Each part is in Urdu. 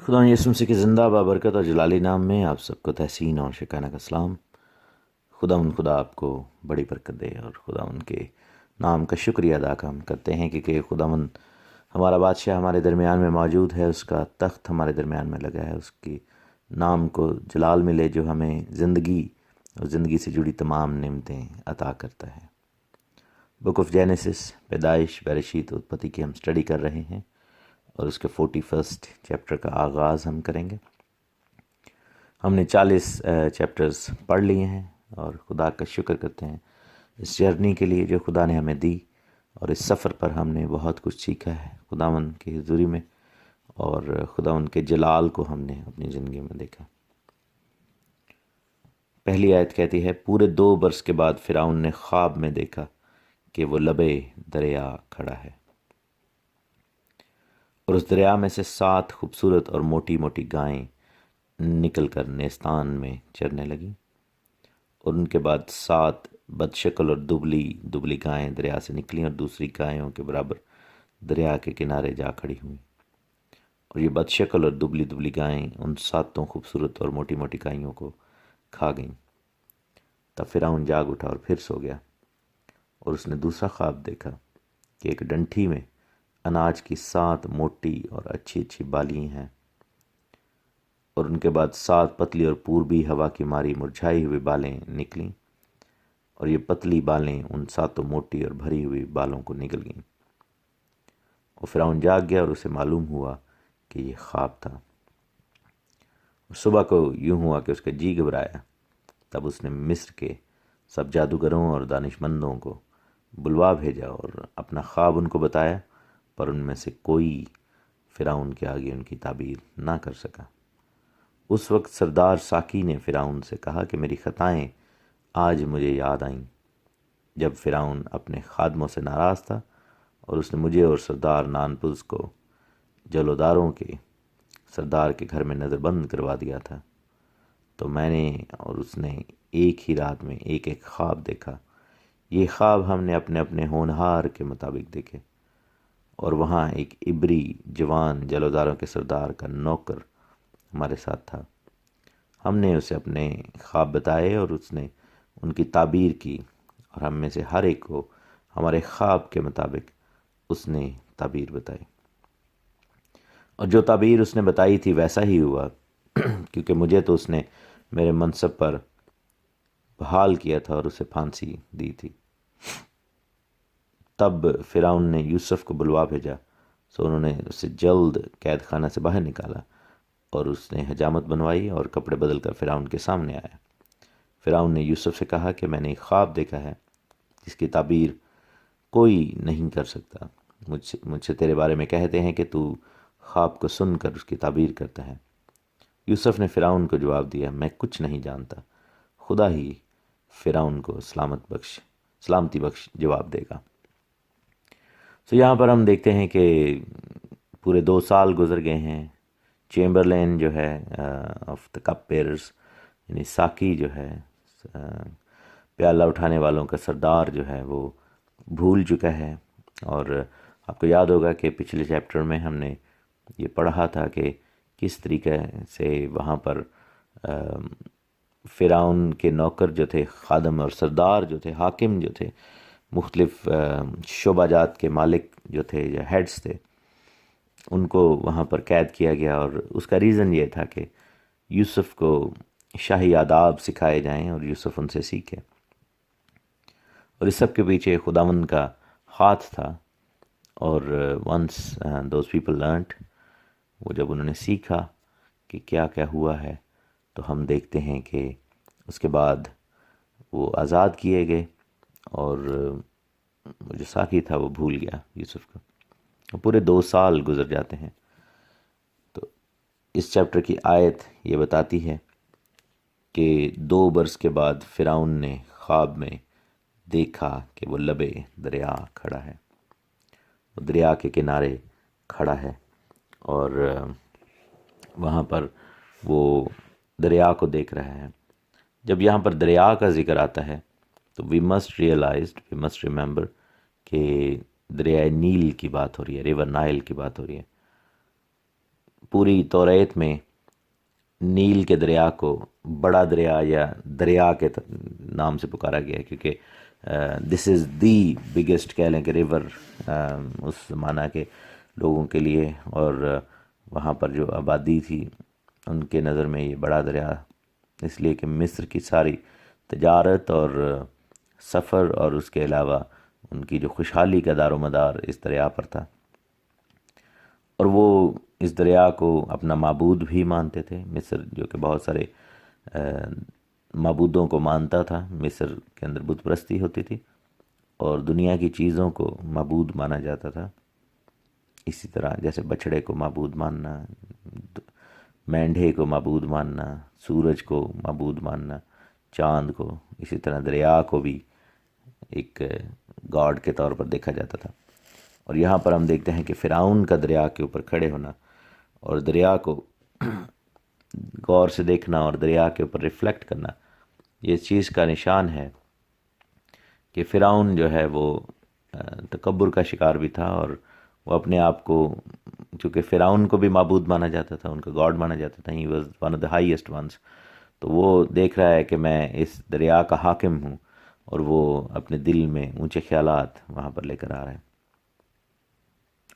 خدا یسوع مسیح کی زندہ بابرکت اور جلالی نام میں آپ سب کو تحسین اور شکانہ کا سلام۔ خدا آپ کو بڑی برکت دے اور خدا ان کے نام کا شکریہ ادا ہم کرتے ہیں کہ خدا ہمارا بادشاہ ہمارے درمیان میں موجود ہے، اس کا تخت ہمارے درمیان میں لگا ہے، اس کی نام کو جلال ملے جو ہمیں زندگی اور زندگی سے جڑی تمام نعمتیں عطا کرتا ہے۔ بک آف جینیسس، پیدائش، برشیت، اتپتی کی ہم اسٹڈی کر رہے ہیں اور اس کے 41 چیپٹر کا آغاز ہم کریں گے۔ ہم نے 40 چیپٹرز پڑھ لیے ہیں اور خدا کا شکر کرتے ہیں اس جرنی کے لیے جو خدا نے ہمیں دی، اور اس سفر پر ہم نے بہت کچھ سیکھا ہے خداوند کی حضوری میں، اور خداوند کے جلال کو ہم نے اپنی زندگی میں دیکھا۔ پہلی آیت کہتی ہے، پورے 2 برس کے بعد فرعون نے خواب میں دیکھا کہ وہ لبے دریا کھڑا ہے، اور اس دریا میں سے 7 خوبصورت اور موٹی موٹی گائیں نکل کر نیستان میں چرنے لگیں، اور ان کے بعد 7 بدشکل اور دبلی دبلی گائیں دریا سے نکلیں اور دوسری گایوں کے برابر دریا کے کنارے جا کھڑی ہوئیں، اور یہ بدشکل اور دبلی دبلی گائیں ان 7 خوبصورت اور موٹی موٹی گائیوں کو کھا گئیں۔ تب فرعون جاگ اٹھا اور پھر سو گیا، اور اس نے دوسرا خواب دیکھا کہ ایک ڈنٹھی میں اناج کی 7 موٹی اور اچھی اچھی بالیاں ہیں، اور ان کے بعد 7 پتلی اور پوربی ہوا کی ماری مرجھائی ہوئی بالیں نکلیں، اور یہ پتلی بالیں ان 7 موٹی اور بھری ہوئی بالوں کو نگل گئیں۔ اور فرعون جاگ گیا اور اسے معلوم ہوا کہ یہ خواب تھا، اور صبح کو یوں ہوا کہ اس کا جی گھبرایا۔ تب اس نے مصر کے سب جادوگروں اور دانش مندوں کو بلوا بھیجا اور اپنا خواب ان کو بتایا، پر ان میں سے کوئی فرعون کے آگے ان کی تعبیر نہ کر سکا۔ اس وقت سردار ساکی نے فرعون سے کہا کہ میری خطائیں آج مجھے یاد آئیں، جب فرعون اپنے خادموں سے ناراض تھا اور اس نے مجھے اور سردار نانپوز کو جلوداروں کے سردار کے گھر میں نظر بند کروا دیا تھا، تو میں نے اور اس نے ایک ہی رات میں ایک ایک خواب دیکھا۔ یہ خواب ہم نے اپنے اپنے ہونہار کے مطابق دیکھے، اور وہاں ایک عبری جوان جلوداروں کے سردار کا نوکر ہمارے ساتھ تھا۔ ہم نے اسے اپنے خواب بتائے اور اس نے ان کی تعبیر کی، اور ہم میں سے ہر ایک کو ہمارے خواب کے مطابق اس نے تعبیر بتائی، اور جو تعبیر اس نے بتائی تھی ویسا ہی ہوا، کیونکہ مجھے تو اس نے میرے منصب پر بحال کیا تھا اور اسے پھانسی دی تھی۔ تب فرعون نے یوسف کو بلوا بھیجا، سو انہوں نے اسے جلد قید خانہ سے باہر نکالا، اور اس نے حجامت بنوائی اور کپڑے بدل کر فرعون کے سامنے آیا۔ فرعون نے یوسف سے کہا کہ میں نے ایک خواب دیکھا ہے جس کی تعبیر کوئی نہیں کر سکتا۔ مجھ سے تیرے بارے میں کہتے ہیں کہ تو خواب کو سن کر اس کی تعبیر کرتا ہے۔ یوسف نے فرعون کو جواب دیا، میں کچھ نہیں جانتا، خدا ہی فرعون کو سلامتی بخش جواب دے گا۔ سو یہاں پر ہم دیکھتے ہیں کہ پورے 2 سال گزر گئے ہیں۔ چیمبرلین جو ہے آف دا کپ بیئرز، یعنی ساکی جو ہے پیالہ اٹھانے والوں کا سردار جو ہے، وہ بھول چکا ہے۔ اور آپ کو یاد ہوگا کہ پچھلے چیپٹر میں ہم نے یہ پڑھا تھا کہ کس طریقے سے وہاں پر فرعون کے نوکر جو تھے، خادم اور سردار جو تھے، حاکم جو تھے، مختلف شعبہ جات کے مالک جو تھے یا ہیڈز تھے، ان کو وہاں پر قید کیا گیا، اور اس کا ریزن یہ تھا کہ یوسف کو شاہی آداب سکھائے جائیں اور یوسف ان سے سیکھے، اور اس سب کے پیچھے خداوند کا ہاتھ تھا۔ اور ونس دوز پیپل لرنٹ، وہ جب انہوں نے سیکھا کہ کیا کیا ہوا ہے، تو ہم دیکھتے ہیں کہ اس کے بعد وہ آزاد کیے گئے، اور جو ساکی تھا وہ بھول گیا یوسف کو۔ پورے 2 سال گزر جاتے ہیں۔ تو اس چیپٹر کی آیت یہ بتاتی ہے کہ 2 برس کے بعد فرعون نے خواب میں دیکھا کہ وہ لبے دریا کھڑا ہے، وہ دریا کے کنارے کھڑا ہے، اور وہاں پر وہ دریا کو دیکھ رہا ہے۔ جب یہاں پر دریا کا ذکر آتا ہے تو وی مسٹ ریممبر کہ دریائے نیل کی بات ہو رہی ہے، ریور نائل کی بات ہو رہی ہے۔ پوری توریت میں نیل کے دریا کو بڑا دریا یا دریا کے نام سے پکارا گیا ہے، کیونکہ دس از دی بگیسٹ کہہ لیں کہ ریور اس زمانہ کے لوگوں کے لیے، اور وہاں پر جو آبادی تھی ان کے نظر میں یہ بڑا دریا، اس لیے کہ مصر کی ساری تجارت اور سفر اور اس کے علاوہ ان کی جو خوشحالی کا دار و مدار اس دریا پر تھا، اور وہ اس دریا کو اپنا معبود بھی مانتے تھے۔ مصر جو کہ بہت سارے معبودوں کو مانتا تھا، مصر کے اندر بت پرستی ہوتی تھی اور دنیا کی چیزوں کو معبود مانا جاتا تھا، اسی طرح جیسے بچھڑے کو معبود ماننا، مینڈھے کو معبود ماننا، سورج کو معبود ماننا، چاند کو، اسی طرح دریا کو بھی ایک گاڈ کے طور پر دیکھا جاتا تھا۔ اور یہاں پر ہم دیکھتے ہیں کہ فرعون کا دریا کے اوپر کھڑے ہونا اور دریا کو غور سے دیکھنا اور دریا کے اوپر ریفلیکٹ کرنا، یہ اس چیز کا نشان ہے کہ فرعون جو ہے وہ تکبر کا شکار بھی تھا، اور وہ اپنے آپ کو، چونکہ فرعون کو بھی معبود مانا جاتا تھا، ان کا گاڈ مانا جاتا تھا، he was one of the highest ones, تو وہ دیکھ رہا ہے کہ میں اس دریا کا حاکم ہوں، اور وہ اپنے دل میں اونچے خیالات وہاں پر لے کر آ رہا ہے۔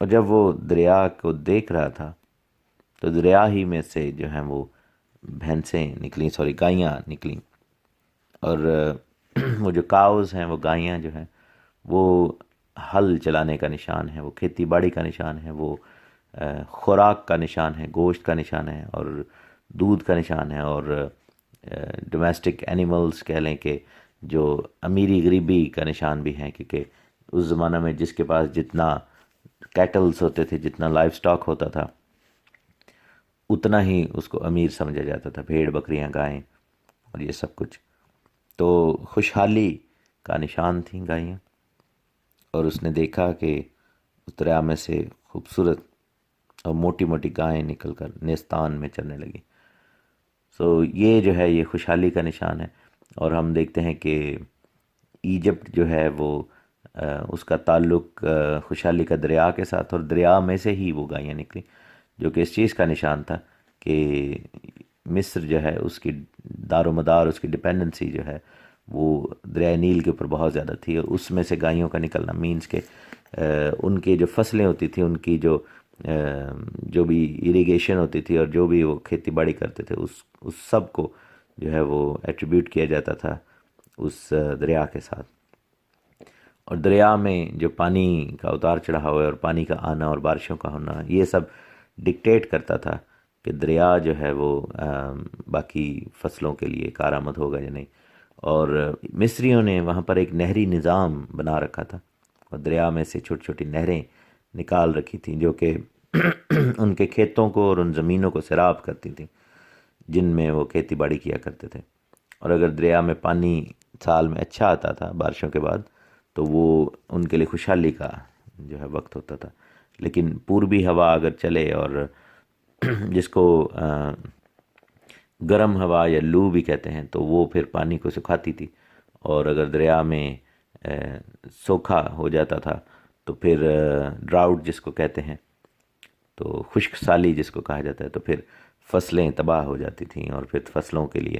اور جب وہ دریا کو دیکھ رہا تھا تو دریا ہی میں سے جو ہیں وہ بھینسیں نکلیں، گائیاں نکلیں، اور وہ جو کاؤز ہیں، وہ گائیاں جو ہیں وہ ہل چلانے کا نشان ہے، وہ کھیتی باڑی کا نشان ہے، وہ خوراک کا نشان ہے، گوشت کا نشان ہے اور دودھ کا نشان ہے، اور ڈومیسٹک اینیملز کہہ لیں کہ جو امیری غریبی کا نشان بھی ہیں، کیونکہ اس زمانہ میں جس کے پاس جتنا کیٹلز ہوتے تھے، جتنا لائف سٹاک ہوتا تھا، اتنا ہی اس کو امیر سمجھا جاتا تھا، بھیڑ بکریاں گائیں اور یہ سب کچھ۔ تو خوشحالی کا نشان تھیں گائیاں، اور اس نے دیکھا کہ اس دریا میں سے خوبصورت اور موٹی موٹی گائیں نکل کر نیستان میں چلنے لگی۔ سو یہ جو ہے یہ خوشحالی کا نشان ہے۔ اور ہم دیکھتے ہیں کہ ایجپٹ جو ہے وہ اس کا تعلق خوشحالی کا دریا کے ساتھ، اور دریا میں سے ہی وہ گائیاں نکلیں، جو کہ اس چیز کا نشان تھا کہ مصر جو ہے اس کی دار و مدار، اس کی ڈپینڈنسی جو ہے وہ دریائے نیل کے اوپر بہت زیادہ تھی، اور اس میں سے گائیوں کا نکلنا مینز کہ ان کی جو فصلیں ہوتی تھیں، ان کی جو بھی ایریگیشن ہوتی تھی اور جو بھی وہ کھیتی باڑی کرتے تھے، اس سب کو جو ہے وہ ایٹریبیوٹ کیا جاتا تھا اس دریا کے ساتھ۔ اور دریا میں جو پانی کا اتار چڑھاؤ ہے اور پانی کا آنا اور بارشوں کا ہونا، یہ سب ڈکٹیٹ کرتا تھا کہ دریا جو ہے وہ باقی فصلوں کے لیے کارآمد ہوگا یا نہیں۔ اور مصریوں نے وہاں پر ایک نہری نظام بنا رکھا تھا، اور دریا میں سے چھوٹی چھوٹی نہریں نکال رکھی تھیں جو کہ ان کے کھیتوں کو اور ان زمینوں کو سیراب کرتی تھیں جن میں وہ کھیتی باڑی کیا کرتے تھے۔ اور اگر دریا میں پانی سال میں اچھا آتا تھا بارشوں کے بعد، تو وہ ان کے لیے خوشحالی کا جو ہے وقت ہوتا تھا۔ لیکن پوربی ہوا اگر چلے، اور جس کو گرم ہوا یا لو بھی کہتے ہیں، تو وہ پھر پانی کو سکھاتی تھی، اور اگر دریا میں سوکھا ہو جاتا تھا تو پھر ڈراؤٹ جس کو کہتے ہیں، تو خشک سالی جس کو کہا جاتا ہے، تو پھر فصلیں تباہ ہو جاتی تھیں، اور پھر فصلوں کے لیے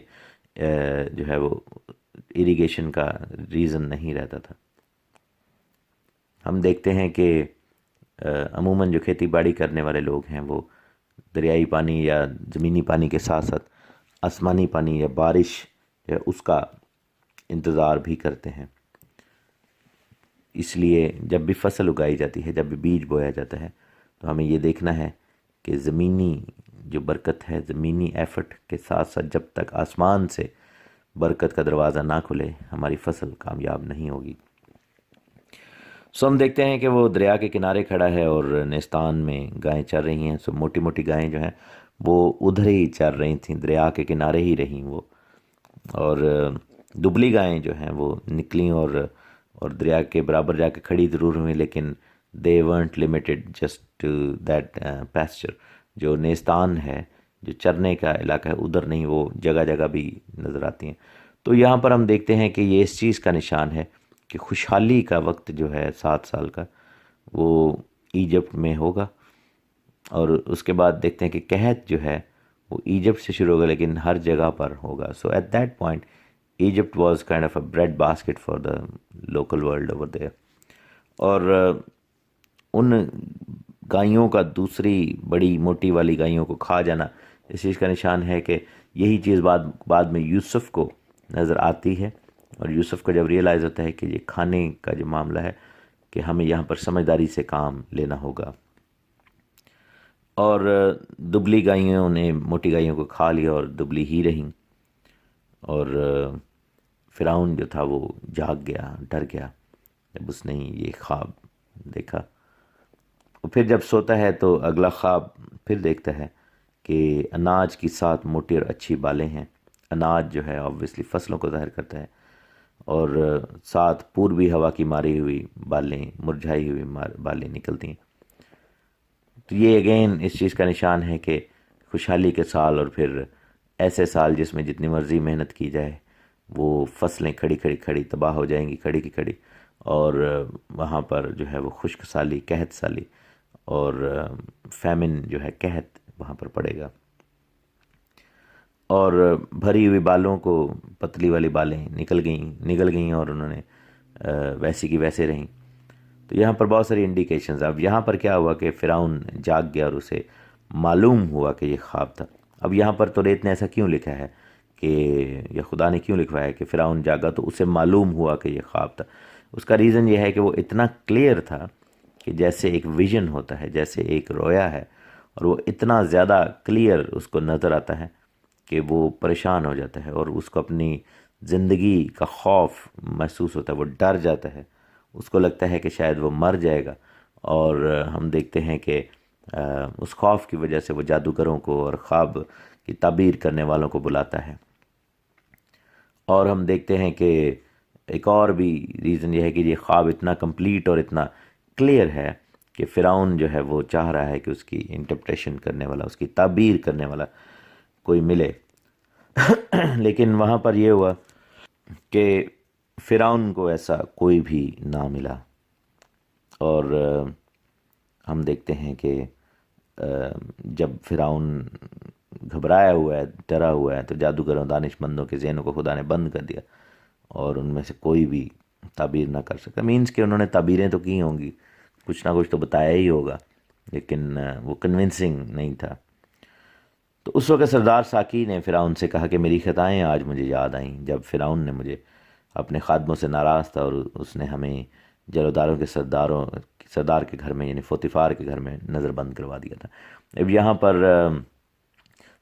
جو ہے وہ ایریگیشن کا ریزن نہیں رہتا تھا۔ ہم دیکھتے ہیں کہ عموماً جو کھیتی باڑی کرنے والے لوگ ہیں وہ دریائی پانی یا زمینی پانی کے ساتھ ساتھ آسمانی پانی یا بارش جو ہے اس کا انتظار بھی کرتے ہیں۔ اس لیے جب بھی فصل اگائی جاتی ہے، جب بھی بیج بویا جاتا ہے، تو ہمیں یہ دیکھنا ہے کہ زمینی جو برکت ہے، زمینی ایفرٹ کے ساتھ ساتھ جب تک آسمان سے برکت کا دروازہ نہ کھلے، ہماری فصل کامیاب نہیں ہوگی۔ سو ہم دیکھتے ہیں کہ وہ دریا کے کنارے کھڑا ہے اور نیستان میں گائیں چر رہی ہیں۔ سو موٹی موٹی گائیں جو ہیں وہ ادھر ہی چر رہی تھیں، دریا کے کنارے ہی رہیں وہ، اور دبلی گائیں جو ہیں وہ نکلیں اور دریا کے برابر جا کے کھڑی ضرور ہوئیں، لیکن they weren't limited just to that pasture۔ جو نیستان ہے، جو چرنے کا علاقہ ہے، ادھر نہیں، وہ جگہ جگہ بھی نظر آتی ہیں۔ تو یہاں پر ہم دیکھتے ہیں کہ یہ اس چیز کا نشان ہے کہ خوشحالی کا وقت جو ہے 7 سال کا، وہ ایجپٹ میں ہوگا، اور اس کے بعد دیکھتے ہیں کہ قحط جو ہے وہ ایجپٹ سے شروع ہوگا لیکن ہر جگہ پر ہوگا. So at that point Egypt was kind of a bread basket for the local world over there. اور ان گائیوں کا دوسری بڑی موٹی والی گائیوں کو کھا جانا اس چیز کا نشان ہے کہ یہی چیز بعد میں یوسف کو نظر آتی ہے. اور یوسف کو جب ریئلائز ہوتا ہے کہ یہ کھانے کا جو معاملہ ہے کہ ہمیں یہاں پر سمجھداری سے کام لینا ہوگا. اور دبلی گائیوں نے موٹی گائیوں کو کھا لیا اور دبلی ہی رہیں. اور فرعون جو تھا وہ جاگ گیا، ڈر گیا جب اس نے یہ خواب دیکھا. اور پھر جب سوتا ہے تو اگلا خواب پھر دیکھتا ہے کہ اناج کی 7 موٹی اور اچھی بالیں ہیں. اناج جو ہے آبویسلی فصلوں کو ظاہر کرتا ہے. اور 7 پوروی ہوا کی ماری ہوئی بالیں، مرجھائی ہوئی بالیں نکلتی ہیں. تو یہ اگین اس چیز کا نشان ہے کہ خوشحالی کے سال اور پھر ایسے سال جس میں جتنی مرضی محنت کی جائے وہ فصلیں کھڑی تباہ ہو جائیں گی کھڑی کی کھڑی. اور وہاں پر جو ہے وہ خشک سالی، قحط سالی اور فیمن جو ہے قحط وہاں پر پڑے گا. اور بھری ہوئی بالوں کو پتلی والی بالیں نکل گئیں اور انہوں نے ویسی کی ویسے رہیں. تو یہاں پر بہت ساری انڈیکیشنز. اب یہاں پر کیا ہوا کہ فرعون جاگ گیا اور اسے معلوم ہوا کہ یہ خواب تھا. اب یہاں پر توریت نے ایسا کیوں لکھا ہے کہ یا خدا نے کیوں لکھوایا کہ فرعون جاگا تو اسے معلوم ہوا کہ یہ خواب تھا؟ اس کا ریزن یہ ہے کہ وہ اتنا کلیئر تھا کہ جیسے ایک ویژن ہوتا ہے، جیسے ایک رویا ہے، اور وہ اتنا زیادہ کلیئر اس کو نظر آتا ہے کہ وہ پریشان ہو جاتا ہے اور اس کو اپنی زندگی کا خوف محسوس ہوتا ہے. وہ ڈر جاتا ہے، اس کو لگتا ہے کہ شاید وہ مر جائے گا. اور ہم دیکھتے ہیں کہ اس خوف کی وجہ سے وہ جادوگروں کو اور خواب کی تعبیر کرنے والوں کو بلاتا ہے. اور ہم دیکھتے ہیں کہ ایک اور بھی ریزن یہ ہے کہ یہ خواب اتنا کمپلیٹ اور اتنا کلیئر ہے کہ فرعون جو ہے وہ چاہ رہا ہے کہ اس کی انٹرپریشن کرنے والا، اس کی تعبیر کرنے والا کوئی ملے. لیکن وہاں پر یہ ہوا کہ فرعون کو ایسا کوئی بھی نہ ملا. اور ہم دیکھتے ہیں کہ جب فرعون گھبرایا ہوا ہے، ڈرا ہوا ہے، تو جادوگروں، دانش مندوں کے ذہنوں کو خدا نے بند کر دیا اور ان میں سے کوئی بھی تعبیر نہ کر سکتا. مینس کہ انہوں نے تعبیریں تو کی ہوں گی، کچھ نہ کچھ تو بتایا ہی ہوگا، لیکن وہ کنونسنگ نہیں تھا. تو اس وقت سردار ساکی نے فرعون سے کہا کہ میری خطائیں آج مجھے یاد آئیں جب فرعون نے مجھے اپنے خادموں سے ناراض تھا اور اس نے ہمیں جلوداروں کے سردار کے گھر میں یعنی پوتیفار کے گھر میں نظر بند کروا دیا تھا. اب یہاں پر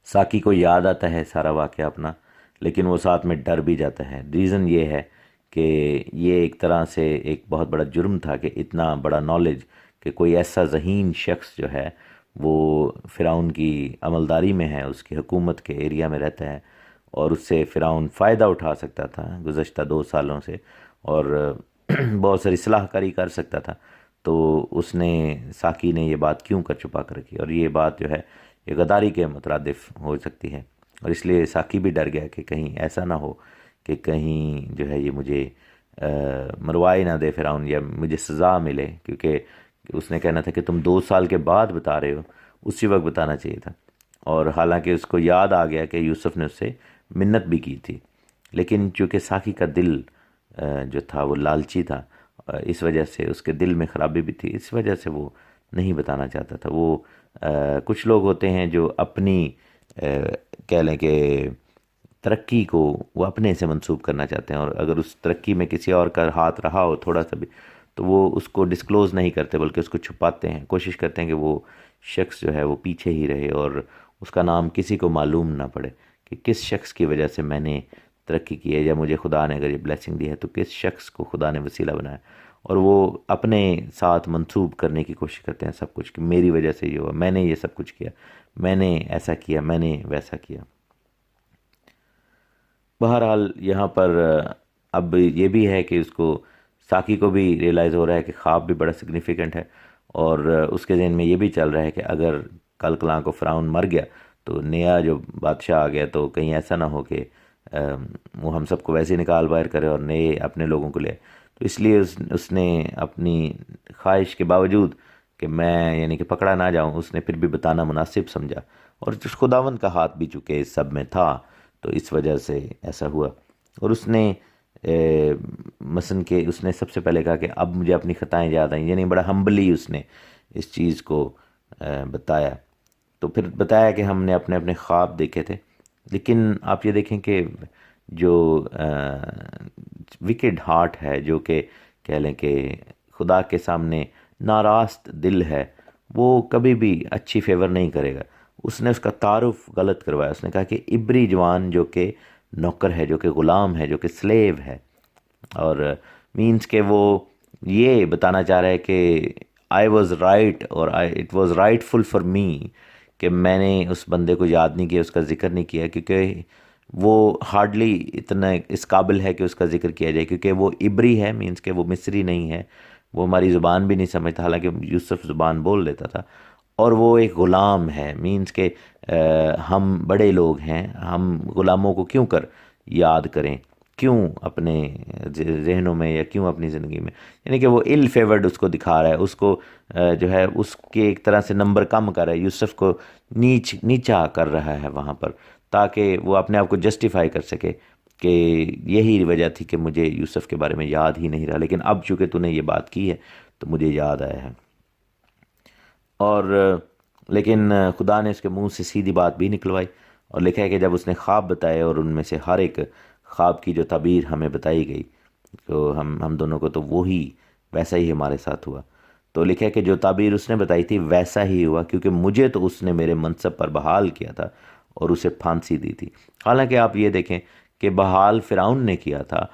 ساکی کو یاد آتا ہے سارا واقعہ اپنا، لیکن وہ ساتھ میں ڈر بھی جاتا ہے. ریزن یہ ہے کہ یہ ایک طرح سے ایک بہت بڑا جرم تھا کہ اتنا بڑا نالج کہ کوئی ایسا ذہین شخص جو ہے وہ فرعون کی عملداری میں ہے، اس کی حکومت کے ایریا میں رہتا ہے اور اس سے فرعون فائدہ اٹھا سکتا تھا گزشتہ 2 سالوں سے اور بہت ساری صلاح کاری کر سکتا تھا. تو اس نے ساکی نے یہ بات کیوں کر چھپا کر رکھی، اور یہ بات جو ہے یہ غداری کے مترادف ہو سکتی ہے. اور اس لیے ساکی بھی ڈر گیا کہ کہیں ایسا نہ ہو کہ کہیں جو ہے یہ مجھے مروائے نہ دے فرعون یا مجھے سزا ملے، کیونکہ اس نے کہنا تھا کہ تم 2 سال کے بعد بتا رہے ہو، اسی وقت بتانا چاہیے تھا. اور حالانکہ اس کو یاد آ گیا کہ یوسف نے اس سے منت بھی کی تھی، لیکن چونکہ ساکی کا دل جو تھا وہ لالچی تھا، اس وجہ سے اس کے دل میں خرابی بھی تھی، اس وجہ سے وہ نہیں بتانا چاہتا تھا. وہ کچھ لوگ ہوتے ہیں جو اپنی کہہ لیں کہ ترقی کو وہ اپنے سے منسوب کرنا چاہتے ہیں، اور اگر اس ترقی میں کسی اور کا ہاتھ رہا ہو تھوڑا سا بھی تو وہ اس کو ڈسکلوز نہیں کرتے بلکہ اس کو چھپاتے ہیں، کوشش کرتے ہیں کہ وہ شخص جو ہے وہ پیچھے ہی رہے اور اس کا نام کسی کو معلوم نہ پڑے کہ کس شخص کی وجہ سے میں نے ترقی کی ہے، یا مجھے خدا نے اگر یہ بلیسنگ دی ہے تو کس شخص کو خدا نے وسیلہ بنایا. اور وہ اپنے ساتھ منسوب کرنے کی کوشش کرتے ہیں سب کچھ کہ میری وجہ سے یہ ہوا، میں نے یہ سب کچھ کیا، میں نے ایسا کیا، میں نے ویسا کیا. بہرحال یہاں پر اب یہ بھی ہے کہ اس کو ساکی کو بھی ریئلائز ہو رہا ہے کہ خواب بھی بڑا سگنیفیکنٹ ہے، اور اس کے ذہن میں یہ بھی چل رہا ہے کہ اگر کل کلاں کو فرعون مر گیا تو نیا جو بادشاہ آ گیا تو کہیں ایسا نہ ہو کہ وہ ہم سب کو ویسے ہی نکال باہر کرے اور نئے اپنے لوگوں کو لے. تو اس لیے اس نے اپنی خواہش کے باوجود کہ میں یعنی کہ پکڑا نہ جاؤں، اس نے پھر بھی بتانا مناسب سمجھا، اور خداوند کا ہاتھ بھی چونکہ اس سب میں تھا تو اس وجہ سے ایسا ہوا۔ اور اس نے مثلا کہ اس نے سب سے پہلے کہا کہ اب مجھے اپنی خطائیں یاد آئیں، یعنی بڑا ہمبلی اس نے اس چیز کو بتایا۔ تو پھر بتایا کہ ہم نے اپنے اپنے خواب دیکھے تھے، لیکن آپ یہ دیکھیں کہ جو وکڈ ہارٹ ہے، جو کہ کہہ لیں کہ خدا کے سامنے ناراست دل ہے، وہ کبھی بھی اچھی فیور نہیں کرے گا۔ اس نے اس کا تعارف غلط کروایا، اس نے کہا کہ عبری جوان جو کہ نوکر ہے، جو کہ غلام ہے، جو کہ سلیو ہے، اور مینس کہ وہ یہ بتانا چاہ رہا ہے کہ آئی واز رائٹ اور it was rightful for me, کہ میں نے اس بندے کو یاد نہیں کیا، اس کا ذکر نہیں کیا، کیونکہ وہ ہارڈلی اتنا اس قابل ہے کہ اس کا ذکر کیا جائے، کیونکہ وہ عبری ہے، مینس کہ وہ مصری نہیں ہے، وہ ہماری زبان بھی نہیں سمجھتا، حالانکہ یوسف زبان بول لیتا تھا، اور وہ ایک غلام ہے، مینس کہ ہم بڑے لوگ ہیں، ہم غلاموں کو کیوں کر یاد کریں، کیوں اپنے ذہنوں میں یا کیوں اپنی زندگی میں، یعنی کہ وہ ایل فیورڈ اس کو دکھا رہا ہے، اس کو جو ہے اس کے ایک طرح سے نمبر کم کر رہا ہے، یوسف کو نیچا کر رہا ہے وہاں پر، تاکہ وہ اپنے آپ کو جسٹیفائی کر سکے کہ یہی وجہ تھی کہ مجھے یوسف کے بارے میں یاد ہی نہیں رہا، لیکن اب چونکہ تو نے یہ بات کی ہے تو مجھے یاد آیا ہے۔ اور لیکن خدا نے اس کے منہ سے سیدھی بات بھی نکلوائی، اور لکھا ہے کہ جب اس نے خواب بتائے اور ان میں سے ہر ایک خواب کی جو تعبیر ہمیں بتائی گئی، تو ہم دونوں کو تو وہی ویسا ہی ہمارے ساتھ ہوا۔ تو لکھا ہے کہ جو تعبیر اس نے بتائی تھی ویسا ہی ہوا، کیونکہ مجھے تو اس نے میرے منصب پر بحال کیا تھا اور اسے پھانسی دی تھی۔ حالانکہ آپ یہ دیکھیں کہ بحال فرعون نے کیا تھا،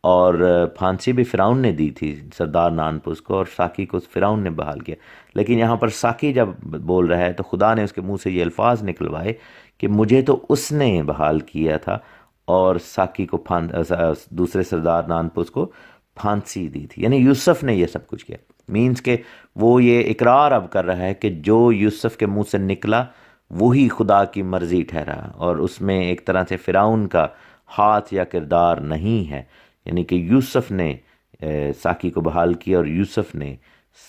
اور پھانسی بھی فرعون نے دی تھی سردار نانپوس کو، اور ساقی کو فرعون نے بحال کیا، لیکن یہاں پر ساقی جب بول رہا ہے تو خدا نے اس کے منہ سے یہ الفاظ نکلوائے کہ مجھے تو اس نے بحال کیا تھا، اور ساقی کو دوسرے سردار نانپوس کو پھانسی دی تھی، یعنی یوسف نے یہ سب کچھ کیا، مینس کہ وہ یہ اقرار اب کر رہا ہے کہ جو یوسف کے منہ سے نکلا وہی خدا کی مرضی ٹھہرا، اور اس میں ایک طرح سے فرعون کا ہاتھ یا کردار نہیں ہے، یعنی کہ یوسف نے ساقی کو بحال کیا اور یوسف نے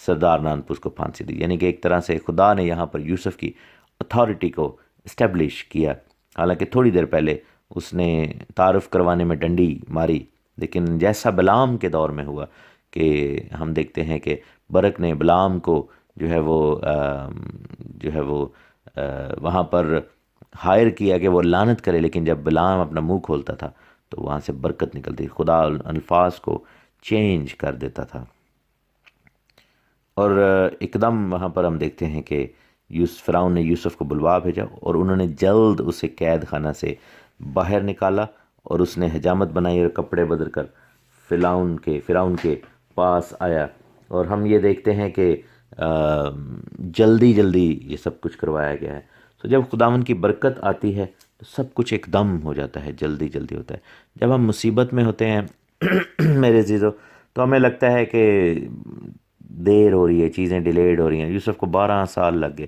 سردار نانپوس کو پھانسی دی، یعنی کہ ایک طرح سے خدا نے یہاں پر یوسف کی اتھارٹی کو اسٹیبلش کیا۔ حالانکہ تھوڑی دیر پہلے اس نے تعارف کروانے میں ڈنڈی ماری، لیکن جیسا بلام کے دور میں ہوا کہ ہم دیکھتے ہیں کہ برق نے بلام کو جو ہے وہ وہاں پر ہائر کیا کہ وہ لعنت کرے، لیکن جب بلام اپنا منہ کھولتا تھا تو وہاں سے برکت نکلتی، خدا الفاظ کو چینج کر دیتا تھا۔ اور ایک دم وہاں پر ہم دیکھتے ہیں کہ فرعون نے یوسف کو بلوا بھیجا، اور انہوں نے جلد اسے قید خانہ سے باہر نکالا، اور اس نے حجامت بنائی اور کپڑے بدل کر فرعون کے پاس آیا، اور ہم یہ دیکھتے ہیں کہ جلدی یہ سب کچھ کروایا گیا ہے۔ تو جب خداوند کی برکت آتی ہے تو سب کچھ ایک دم ہو جاتا ہے، جلدی ہوتا ہے۔ جب ہم مصیبت میں ہوتے ہیں میرے عزیزو، تو ہمیں لگتا ہے کہ دیر ہو رہی ہے، چیزیں ڈیلیڈ ہو رہی ہیں۔ یوسف کو 12 سال لگ گئے،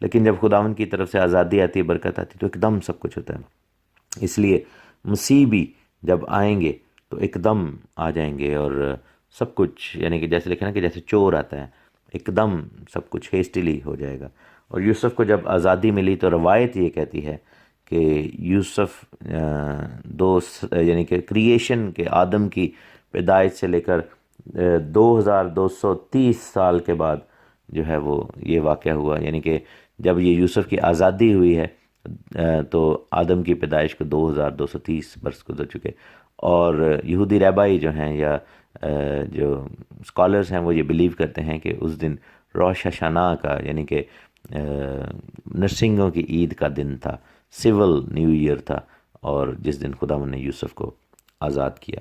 لیکن جب خداوند کی طرف سے آزادی آتی ہے، برکت آتی ہے، تو ایک دم سب کچھ ہوتا ہے۔ اس لیے مصیبی جب آئیں گے تو ایک دم آ جائیں گے، اور سب کچھ یعنی کہ جیسے لکھا نا کہ جیسے چور آتا ہے، ایک دم سب کچھ ہیسٹیلی ہو جائے گا۔ اور یوسف کو جب آزادی ملی تو روایت یہ کہتی ہے کہ یوسف یعنی کہ کریشن کے آدم کی پیدائش سے لے کر 2230 سال کے بعد جو ہے وہ یہ واقعہ ہوا، یعنی کہ جب یہ یوسف کی آزادی ہوئی ہے تو آدم کی پیدائش کو 2230 برس گزر چکے، اور یہودی رہبائی جو ہیں یا جو اسکالرز ہیں وہ یہ بلیو کرتے ہیں کہ اس دن روش ہشانہ کا یعنی کہ نرسنگوں کی عید کا دن تھا، سول نیو ایئر تھا، اور جس دن خداوند نے یوسف کو آزاد کیا۔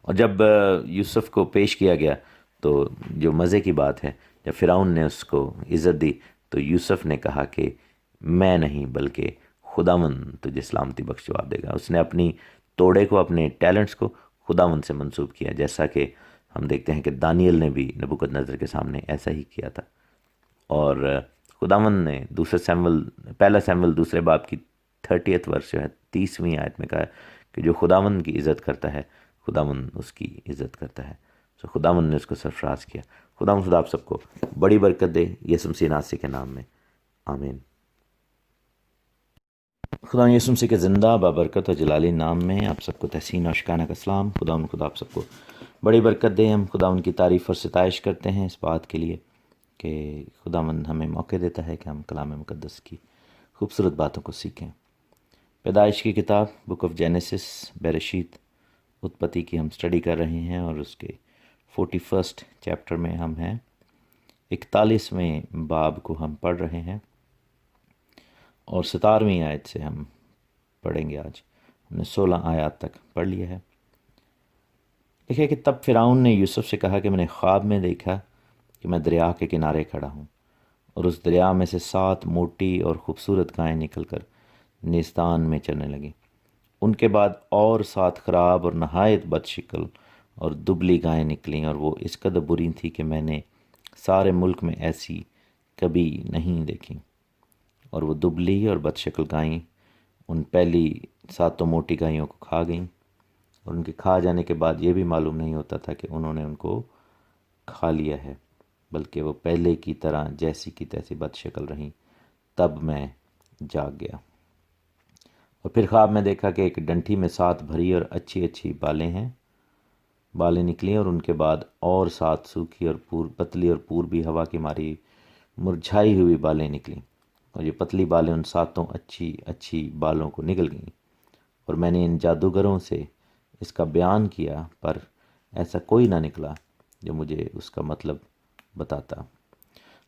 اور جب یوسف کو پیش کیا گیا تو جو مزے کی بات ہے، جب فرعون نے اس کو عزت دی تو یوسف نے کہا کہ میں نہیں بلکہ خداوند تجھے سلامتی بخش جواب دے گا۔ اس نے اپنی توڑے کو، اپنے ٹیلنٹس کو خداوند سے منسوب کیا، جیسا کہ ہم دیکھتے ہیں کہ دانیل نے بھی نبوکد نظر کے سامنے ایسا ہی کیا تھا۔ اور خداوند نے پہلا سیمویل دوسرے باب کی 30 ورس جو ہے 30ویں آیت میں کہا کہ جو خداوند کی عزت کرتا ہے خداوند اس کی عزت کرتا ہے۔ خداوند نے اس کو سرفراز کیا۔ خدا آپ سب کو بڑی برکت دے، یسوع مسیح ناصری کے نام میں، آمین۔ خدا یسوع مسیح کے زندہ بابرکت و جلالی نام میں آپ سب کو تحسین اور شکانہ کا سلام۔ خدا آپ سب کو بڑی برکت دے۔ ہم خدا ان کی تعریف اور ستائش کرتے ہیں اس بات کے لیے کہ خداوند ہمیں موقع دیتا ہے کہ ہم کلام مقدس کی خوبصورت باتوں کو سیکھیں۔ پیدائش کی کتاب بک آف جینیسس، برشید، اتپتی کی ہم سٹڈی کر رہے ہیں، اور اس کے 41 چیپٹر میں ہم ہیں۔ 41ویں باب کو ہم پڑھ رہے ہیں، اور 17ویں آیت سے ہم پڑھیں گے آج۔ ہم نے 16 آیات تک پڑھ لیا ہے۔ لکھے کہ تب فرعون نے یوسف سے کہا کہ میں نے خواب میں دیکھا کہ میں دریا کے کنارے کھڑا ہوں، اور اس دریا میں سے 7 موٹی اور خوبصورت گائیں نکل کر نیستان میں چرنے لگیں۔ ان کے بعد اور 7 خراب اور نہایت بد شکل اور دبلی گائیں نکلیں، اور وہ اس قدر بری تھی کہ میں نے سارے ملک میں ایسی کبھی نہیں دیکھی۔ اور وہ دبلی اور بد شکل گائیں ان پہلی 7 موٹی گائیوں کو کھا گئیں، اور ان کے کھا جانے کے بعد یہ بھی معلوم نہیں ہوتا تھا کہ انہوں نے ان کو کھا لیا ہے، بلکہ وہ پہلے کی طرح جیسی کی تیسی بد شکل رہیں۔ تب میں جاگ گیا، اور پھر خواب میں دیکھا کہ ایک ڈنٹھی میں 7 بھری اور اچھی اچھی بالیں نکلیں، اور ان کے بعد اور 7 سوکھی اور پتلی اور پوربی ہوا کی ماری مرجھائی ہوئی بالیں نکلیں، اور یہ پتلی بالیں ان 7 اچھی بالوں کو نگل گئیں۔ اور میں نے ان جادوگروں سے اس کا بیان کیا، پر ایسا کوئی نہ نکلا جو مجھے اس کا مطلب بتاتا۔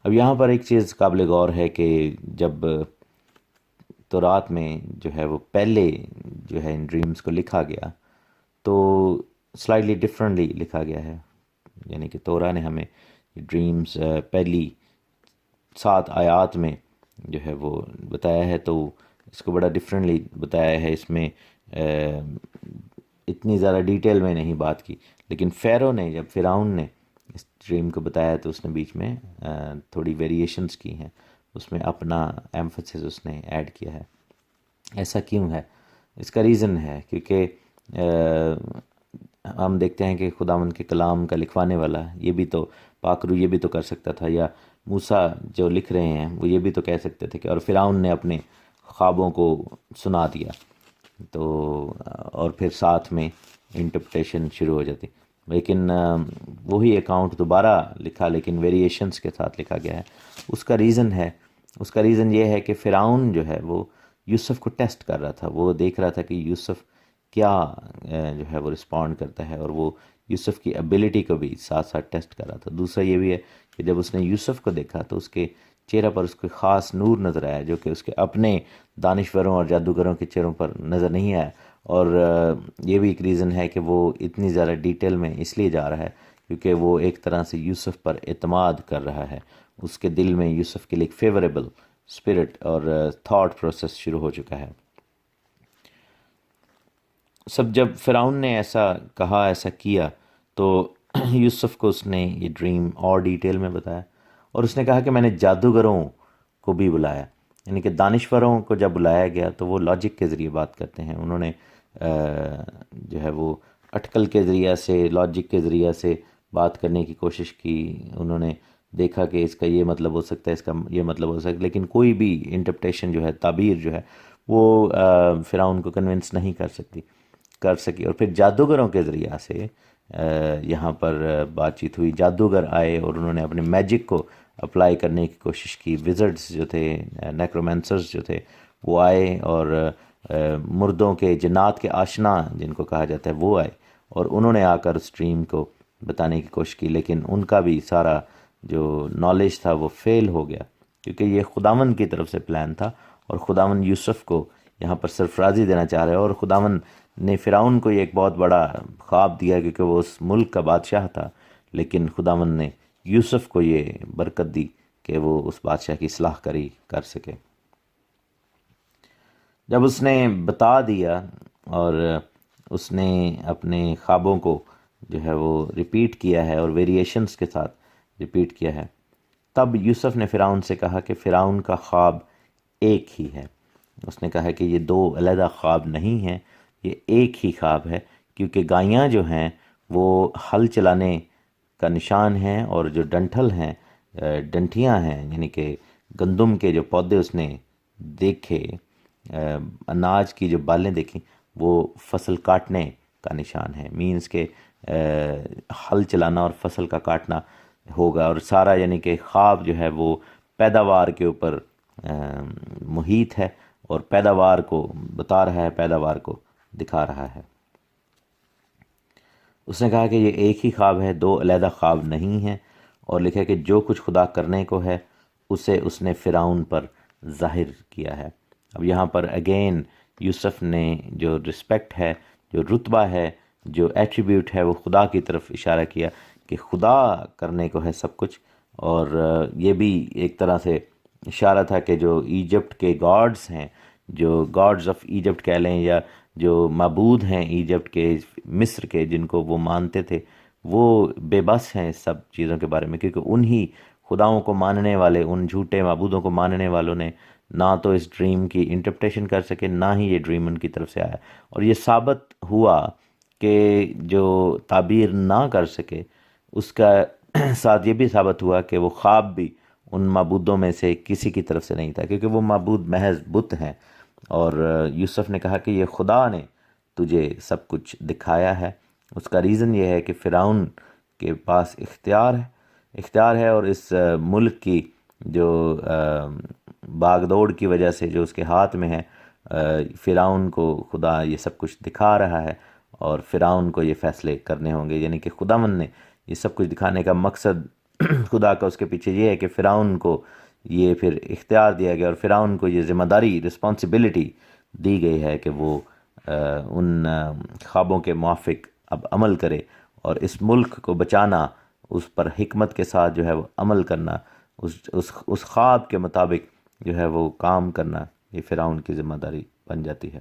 اب یہاں پر ایک چیز قابل غور ہے کہ جب تورات میں جو ہے وہ پہلے جو ہے ان ڈریمز کو لکھا گیا تو سلائٹلی ڈفرنٹلی لکھا گیا ہے، یعنی کہ تورا نے ہمیں ڈریمز پہلی 7 آیات میں جو ہے وہ بتایا ہے، تو اس کو بڑا ڈفرینٹلی بتایا ہے۔ اس میں اتنی زیادہ ڈیٹیل میں نہیں بات کی، لیکن فیرو نے جب فرعون نے اس ڈریم کو بتایا تو اس نے بیچ میں تھوڑی ویریشنز کی ہیں، اس میں اپنا ایمفسس اس نے ایڈ کیا ہے۔ ایسا کیوں ہے؟ اس کا ریزن ہے کیونکہ ہم دیکھتے ہیں کہ خداوند کے کلام کا لکھوانے والا یہ بھی تو پاک روح یہ بھی تو کر سکتا تھا، یا موسیٰ جو لکھ رہے ہیں وہ یہ بھی تو کہہ سکتے تھے کہ اور فرعون نے اپنے خوابوں کو سنا دیا، تو اور پھر ساتھ میں انٹرپریٹیشن شروع ہو جاتی، لیکن وہی اکاؤنٹ دوبارہ لکھا لیکن ویریشنز کے ساتھ لکھا گیا ہے۔ اس کا ریزن یہ ہے کہ فرعون جو ہے وہ یوسف کو ٹیسٹ کر رہا تھا، وہ دیکھ رہا تھا کہ یوسف کیا جو ہے وہ رسپونڈ کرتا ہے، اور وہ یوسف کی ایبیلٹی کو بھی ساتھ ساتھ ٹیسٹ کر رہا تھا۔ دوسرا یہ بھی ہے کہ جب اس نے یوسف کو دیکھا تو اس کے چہرہ پر اس کو خاص نور نظر آیا، جو کہ اس کے اپنے دانشوروں اور جادوگروں کے چہروں پر نظر نہیں آیا۔ اور یہ بھی ایک ریزن ہے کہ وہ اتنی زیادہ ڈیٹیل میں اس لیے جا رہا ہے کیونکہ وہ ایک طرح سے یوسف پر اعتماد کر رہا ہے، اس کے دل میں یوسف کے لیے ایک فیوریبل اسپرٹ اور تھاٹ پروسیس شروع ہو چکا ہے۔ جب فرعون نے ایسا کہا، ایسا کیا، تو یوسف کو اس نے یہ ڈریم اور ڈیٹیل میں بتایا، اور اس نے کہا کہ میں نے جادوگروں کو بھی بلایا، یعنی کہ دانشوروں کو جب بلایا گیا تو وہ لاجک کے ذریعے بات کرتے ہیں، انہوں نے جو ہے وہ اٹکل کے ذریعہ سے، لاجک کے ذریعہ سے بات کرنے کی کوشش کی، انہوں نے دیکھا کہ اس کا یہ مطلب ہو سکتا ہے، اس کا یہ مطلب ہو سکتا ہے، لیکن کوئی بھی انٹرپریٹیشن جو ہے، تعبیر جو ہے وہ فرعون کو کنونس نہیں کر سکی۔ اور پھر جادوگروں کے ذریعہ سے یہاں پر بات چیت ہوئی، جادوگر آئے اور انہوں نے اپنے میجک کو اپلائی کرنے کی کوشش کی، وزرڈز جو تھے، نیکرومینسرز جو تھے وہ آئے، اور مردوں کے جنات کے آشنا جن کو کہا جاتا ہے وہ آئے، اور انہوں نے آ کر اس ڈریم کو بتانے کی کوشش کی، لیکن ان کا بھی سارا جو نالج تھا وہ فیل ہو گیا، کیونکہ یہ خداوند کی طرف سے پلان تھا، اور خداوند یوسف کو یہاں پر سرفرازی دینا چاہ رہے، اور خداوند نے فرعون کو یہ ایک بہت بڑا خواب دیا کیونکہ وہ اس ملک کا بادشاہ تھا، لیکن خداوند نے یوسف کو یہ برکت دی کہ وہ اس بادشاہ کی اصلاح کر سکے۔ جب اس نے بتا دیا اور اس نے اپنے خوابوں کو جو ہے وہ ریپیٹ کیا ہے اور ویریشنز کے ساتھ ریپیٹ کیا ہے، تب یوسف نے فرعون سے کہا کہ فرعون کا خواب ایک ہی ہے۔ اس نے کہا کہ یہ 2 علیحدہ خواب نہیں ہیں، یہ ایک ہی خواب ہے، کیونکہ گائیاں جو ہیں وہ ہل چلانے کا نشان ہیں، اور جو ڈنٹھل ہیں، ڈنٹیاں ہیں، یعنی کہ گندم کے جو پودے اس نے دیکھے، اناج کی جو بالیں دیکھیں، وہ فصل کاٹنے کا نشان ہے. مینز کہ ہل چلانا اور فصل کا کاٹنا ہوگا، اور سارا یعنی کہ خواب جو ہے وہ پیداوار کے اوپر محیط ہے، اور پیداوار کو بتا رہا ہے، پیداوار کو دکھا رہا ہے. اس نے کہا کہ یہ ایک ہی خواب ہے، دو علیحدہ خواب نہیں ہیں، اور لکھا ہے کہ جو کچھ خدا کرنے کو ہے اسے اس نے فرعون پر ظاہر کیا ہے. اب یہاں پر اگین یوسف نے جو رسپیکٹ ہے، جو رتبہ ہے، جو ایٹریبیوٹ ہے، وہ خدا کی طرف اشارہ کیا کہ خدا کرنے کو ہے سب کچھ. اور یہ بھی ایک طرح سے اشارہ تھا کہ جو ایجپٹ کے گاڈز ہیں، جو گاڈز آف ایجپٹ کہہ لیں، یا جو معبود ہیں ایجپٹ کے، مصر کے، جن کو وہ مانتے تھے، وہ بے بس ہیں اس سب چیزوں کے بارے میں، کیونکہ انہی خداؤں کو ماننے والے، ان جھوٹے معبودوں کو ماننے والوں نے نہ تو اس ڈریم کی انٹرپریٹیشن کر سکے، نہ ہی یہ ڈریم ان کی طرف سے آیا. اور یہ ثابت ہوا کہ جو تعبیر نہ کر سکے، اس کا ساتھ یہ بھی ثابت ہوا کہ وہ خواب بھی ان معبودوں میں سے کسی کی طرف سے نہیں تھا، کیونکہ وہ معبود محض بت ہیں. اور یوسف نے کہا کہ یہ خدا نے تجھے سب کچھ دکھایا ہے. اس کا ریزن یہ ہے کہ فرعون کے پاس اختیار ہے، اور اس ملک کی جو باغ دوڑ کی وجہ سے جو اس کے ہاتھ میں ہے، فرعون کو خدا یہ سب کچھ دکھا رہا ہے، اور فرعون کو یہ فیصلے کرنے ہوں گے. یعنی کہ خداوند نے یہ سب کچھ دکھانے کا مقصد خدا کا اس کے پیچھے یہ ہے کہ فرعون کو یہ پھر اختیار دیا گیا، اور فرعون کو یہ ذمہ داری، رسپانسبلٹی دی گئی ہے کہ وہ ان خوابوں کے موافق اب عمل کرے، اور اس ملک کو بچانا، اس پر حکمت کے ساتھ جو ہے وہ عمل کرنا، اس خواب کے مطابق جو ہے وہ کام کرنا، یہ فرعون کی ذمہ داری بن جاتی ہے.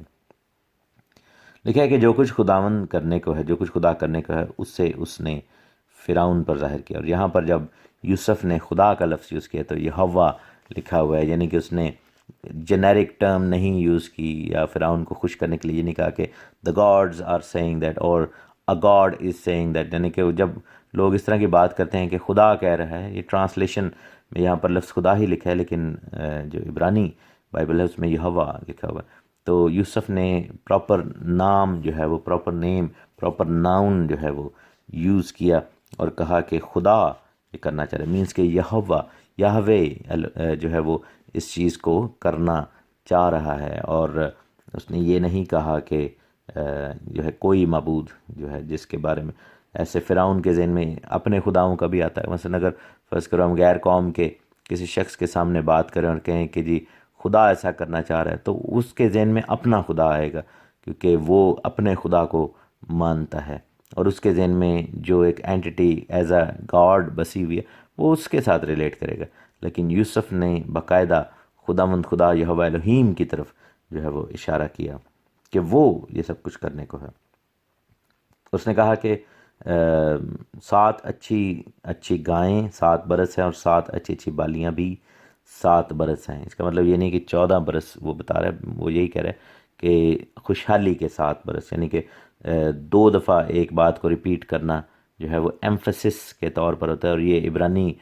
لکھا ہے کہ جو کچھ خداوند کرنے کو ہے، جو کچھ خدا کرنے کو ہے، اس نے فرعون پر ظاہر کیا. اور یہاں پر جب یوسف نے خدا کا لفظ یوز کیا تو یہوہ لکھا ہوا ہے، یعنی کہ اس نے جنیرک ٹرم نہیں یوز کی، یا فرعون کو خوش کرنے کے لیے یہ نہیں کہا کہ the gods are saying that اور a god is saying that. یعنی کہ جب لوگ اس طرح کی بات کرتے ہیں کہ خدا کہہ رہا ہے، یہ ٹرانسلیشن میں یہاں پر لفظ خدا ہی لکھا ہے، لیکن جو عبرانی بائبل ہے اس میں یہوہ لکھا ہوا ہے. تو یوسف نے پراپر نام جو ہے وہ، پراپر نیم، پراپر ناؤن جو ہے وہ یوز کیا، اور کہا کہ خدا یہ کرنا چاہ رہا ہے. مینس کہ یہوے جو ہے وہ اس چیز کو کرنا چاہ رہا ہے. اور اس نے یہ نہیں کہا کہ جو ہے کوئی معبود جو ہے جس کے بارے میں، ایسے فرعون کے ذہن میں اپنے خداؤں کا بھی آتا ہے. مثلا اگر فرض کرو ہم غیر قوم کے کسی شخص کے سامنے بات کریں اور کہیں کہ جی خدا ایسا کرنا چاہ رہا ہے، تو اس کے ذہن میں اپنا خدا آئے گا، کیونکہ وہ اپنے خدا کو مانتا ہے، اور اس کے ذہن میں جو ایک اینٹی ایز اے گاڈ بسی ہوئی ہے وہ اس کے ساتھ ریلیٹ کرے گا. لیکن یوسف نے باقاعدہ خداوند خدا یہوہ الہیم کی طرف جو ہے وہ اشارہ کیا کہ وہ یہ سب کچھ کرنے کو ہے. اس نے کہا کہ 7 اچھی گائیں 7 برس ہیں، اور 7 اچھی بالیاں بھی 7 برس ہیں. اس کا مطلب یہ نہیں کہ 14 برس وہ بتا رہا ہے، وہ یہی کہہ رہا ہے کہ خوشحالی کے 7 برس، یعنی کہ 2 دفعہ ایک بات کو ریپیٹ کرنا جو ہے وہ ایمفسس کے طور پر ہوتا ہے. اور یہ عبرانی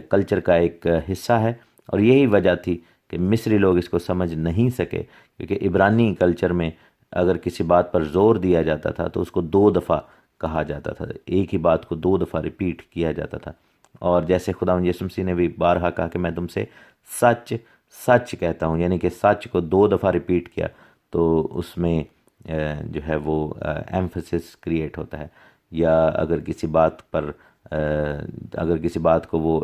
کلچر کا ایک حصہ ہے، اور یہی وجہ تھی کہ مصری لوگ اس کو سمجھ نہیں سکے، کیونکہ عبرانی کلچر میں اگر کسی بات پر زور دیا جاتا تھا تو اس کو 2 دفعہ کہا جاتا تھا، ایک ہی بات کو 2 دفعہ ریپیٹ کیا جاتا تھا. اور جیسے خداوند یسوع مسیح نے بھی بارہا کہا کہ میں تم سے سچ سچ کہتا ہوں، یعنی کہ سچ کو 2 دفعہ ریپیٹ کیا تو اس میں جو ہے وہ ایمفسس کریٹ ہوتا ہے. یا اگر کسی بات پر اگر کسی بات کو وہ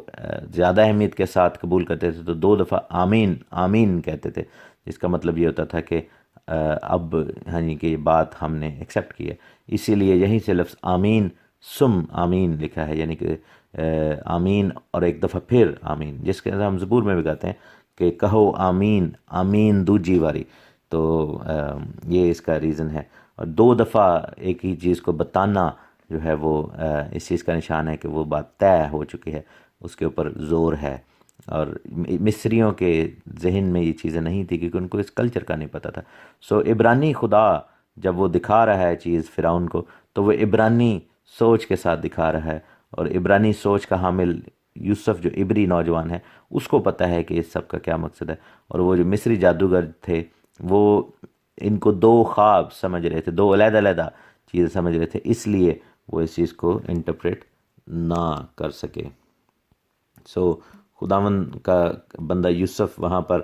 زیادہ اہمیت کے ساتھ قبول کرتے تھے تو 2 دفعہ آمین آمین کہتے تھے، جس کا مطلب یہ ہوتا تھا کہ اب ہاں جی کہ یہ بات ہم نے ایکسیپٹ کی ہے. اسی لیے یہیں سے لفظ آمین سم آمین لکھا ہے، یعنی کہ آمین اور ایک دفعہ پھر آمین، جس کے ہم زبور میں بھی کہتے ہیں کہ کہو آمین آمین دوجی واری. تو یہ اس کا ریزن ہے. اور 2 دفعہ ایک ہی چیز کو بتانا جو ہے وہ اس چیز کا نشان ہے کہ وہ بات طے ہو چکی ہے، اس کے اوپر زور ہے. اور مصریوں کے ذہن میں یہ چیزیں نہیں تھی، کیونکہ ان کو اس کلچر کا نہیں پتہ تھا. عبرانی خدا جب وہ دکھا رہا ہے چیز فرعون کو، تو وہ عبرانی سوچ کے ساتھ دکھا رہا ہے، اور عبرانی سوچ کا حامل یوسف جو عبری نوجوان ہے اس کو پتہ ہے کہ اس سب کا کیا مقصد ہے، اور وہ جو مصری جادوگر تھے وہ ان کو دو خواب سمجھ رہے تھے، دو علیحدہ علیحدہ چیزیں سمجھ رہے تھے، اس لیے وہ اس چیز کو انٹرپریٹ نہ کر سکے۔ خداون کا بندہ یوسف وہاں پر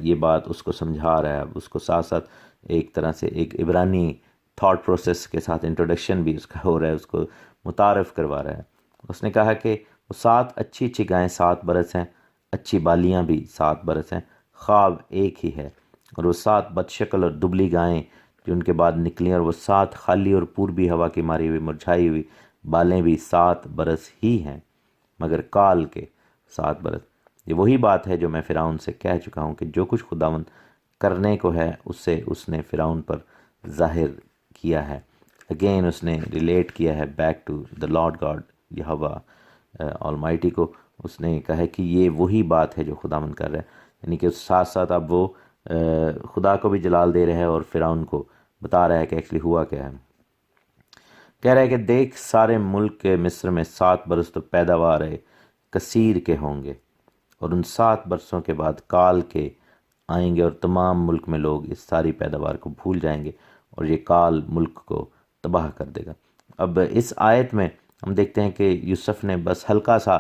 یہ بات اس کو سمجھا رہا ہے، اس کو ساتھ ساتھ ایک طرح سے ایک عبرانی تھاٹ پروسیس کے ساتھ انٹروڈکشن بھی اس کا ہو رہا ہے، اس کو متعارف کروا رہا ہے۔ اس نے کہا کہ وہ 7 اچھی اچھی گائیں 7 برس ہیں، اچھی بالیاں بھی 7 برس ہیں، خواب ایک ہی ہے، اور وہ 7 بدشکل اور دبلی گائیں جو ان کے بعد نکلیں، اور وہ 7 خالی اور پوربی ہوا کی ماری ہوئی مرجھائی ہوئی بالیں بھی 7 برس ہی ہیں، مگر کال کے 7 برس۔ یہ وہی بات ہے جو میں فرعون سے کہہ چکا ہوں کہ جو کچھ خداوند کرنے کو ہے اس نے فرعون پر ظاہر کیا ہے۔ اگین اس نے ریلیٹ کیا ہے back to the Lord God Yahweh Almighty کو، اس نے کہا ہے کہ یہ وہی بات ہے جو خداوند کر رہا ہے، یعنی کہ ساتھ ساتھ اب وہ خدا کو بھی جلال دے رہے ہیں اور فرعون کو بتا رہا ہے کہ ایکچولی ہوا کیا ہے۔ کہہ رہا ہے کہ دیکھ سارے ملک کے مصر میں 7 برس تو پیداوار کثیر کے ہوں گے، اور ان 7 برسوں کے بعد کال کے آئیں گے، اور تمام ملک میں لوگ اس ساری پیداوار کو بھول جائیں گے، اور یہ کال ملک کو تباہ کر دے گا۔ اب اس آیت میں ہم دیکھتے ہیں کہ یوسف نے بس ہلکا سا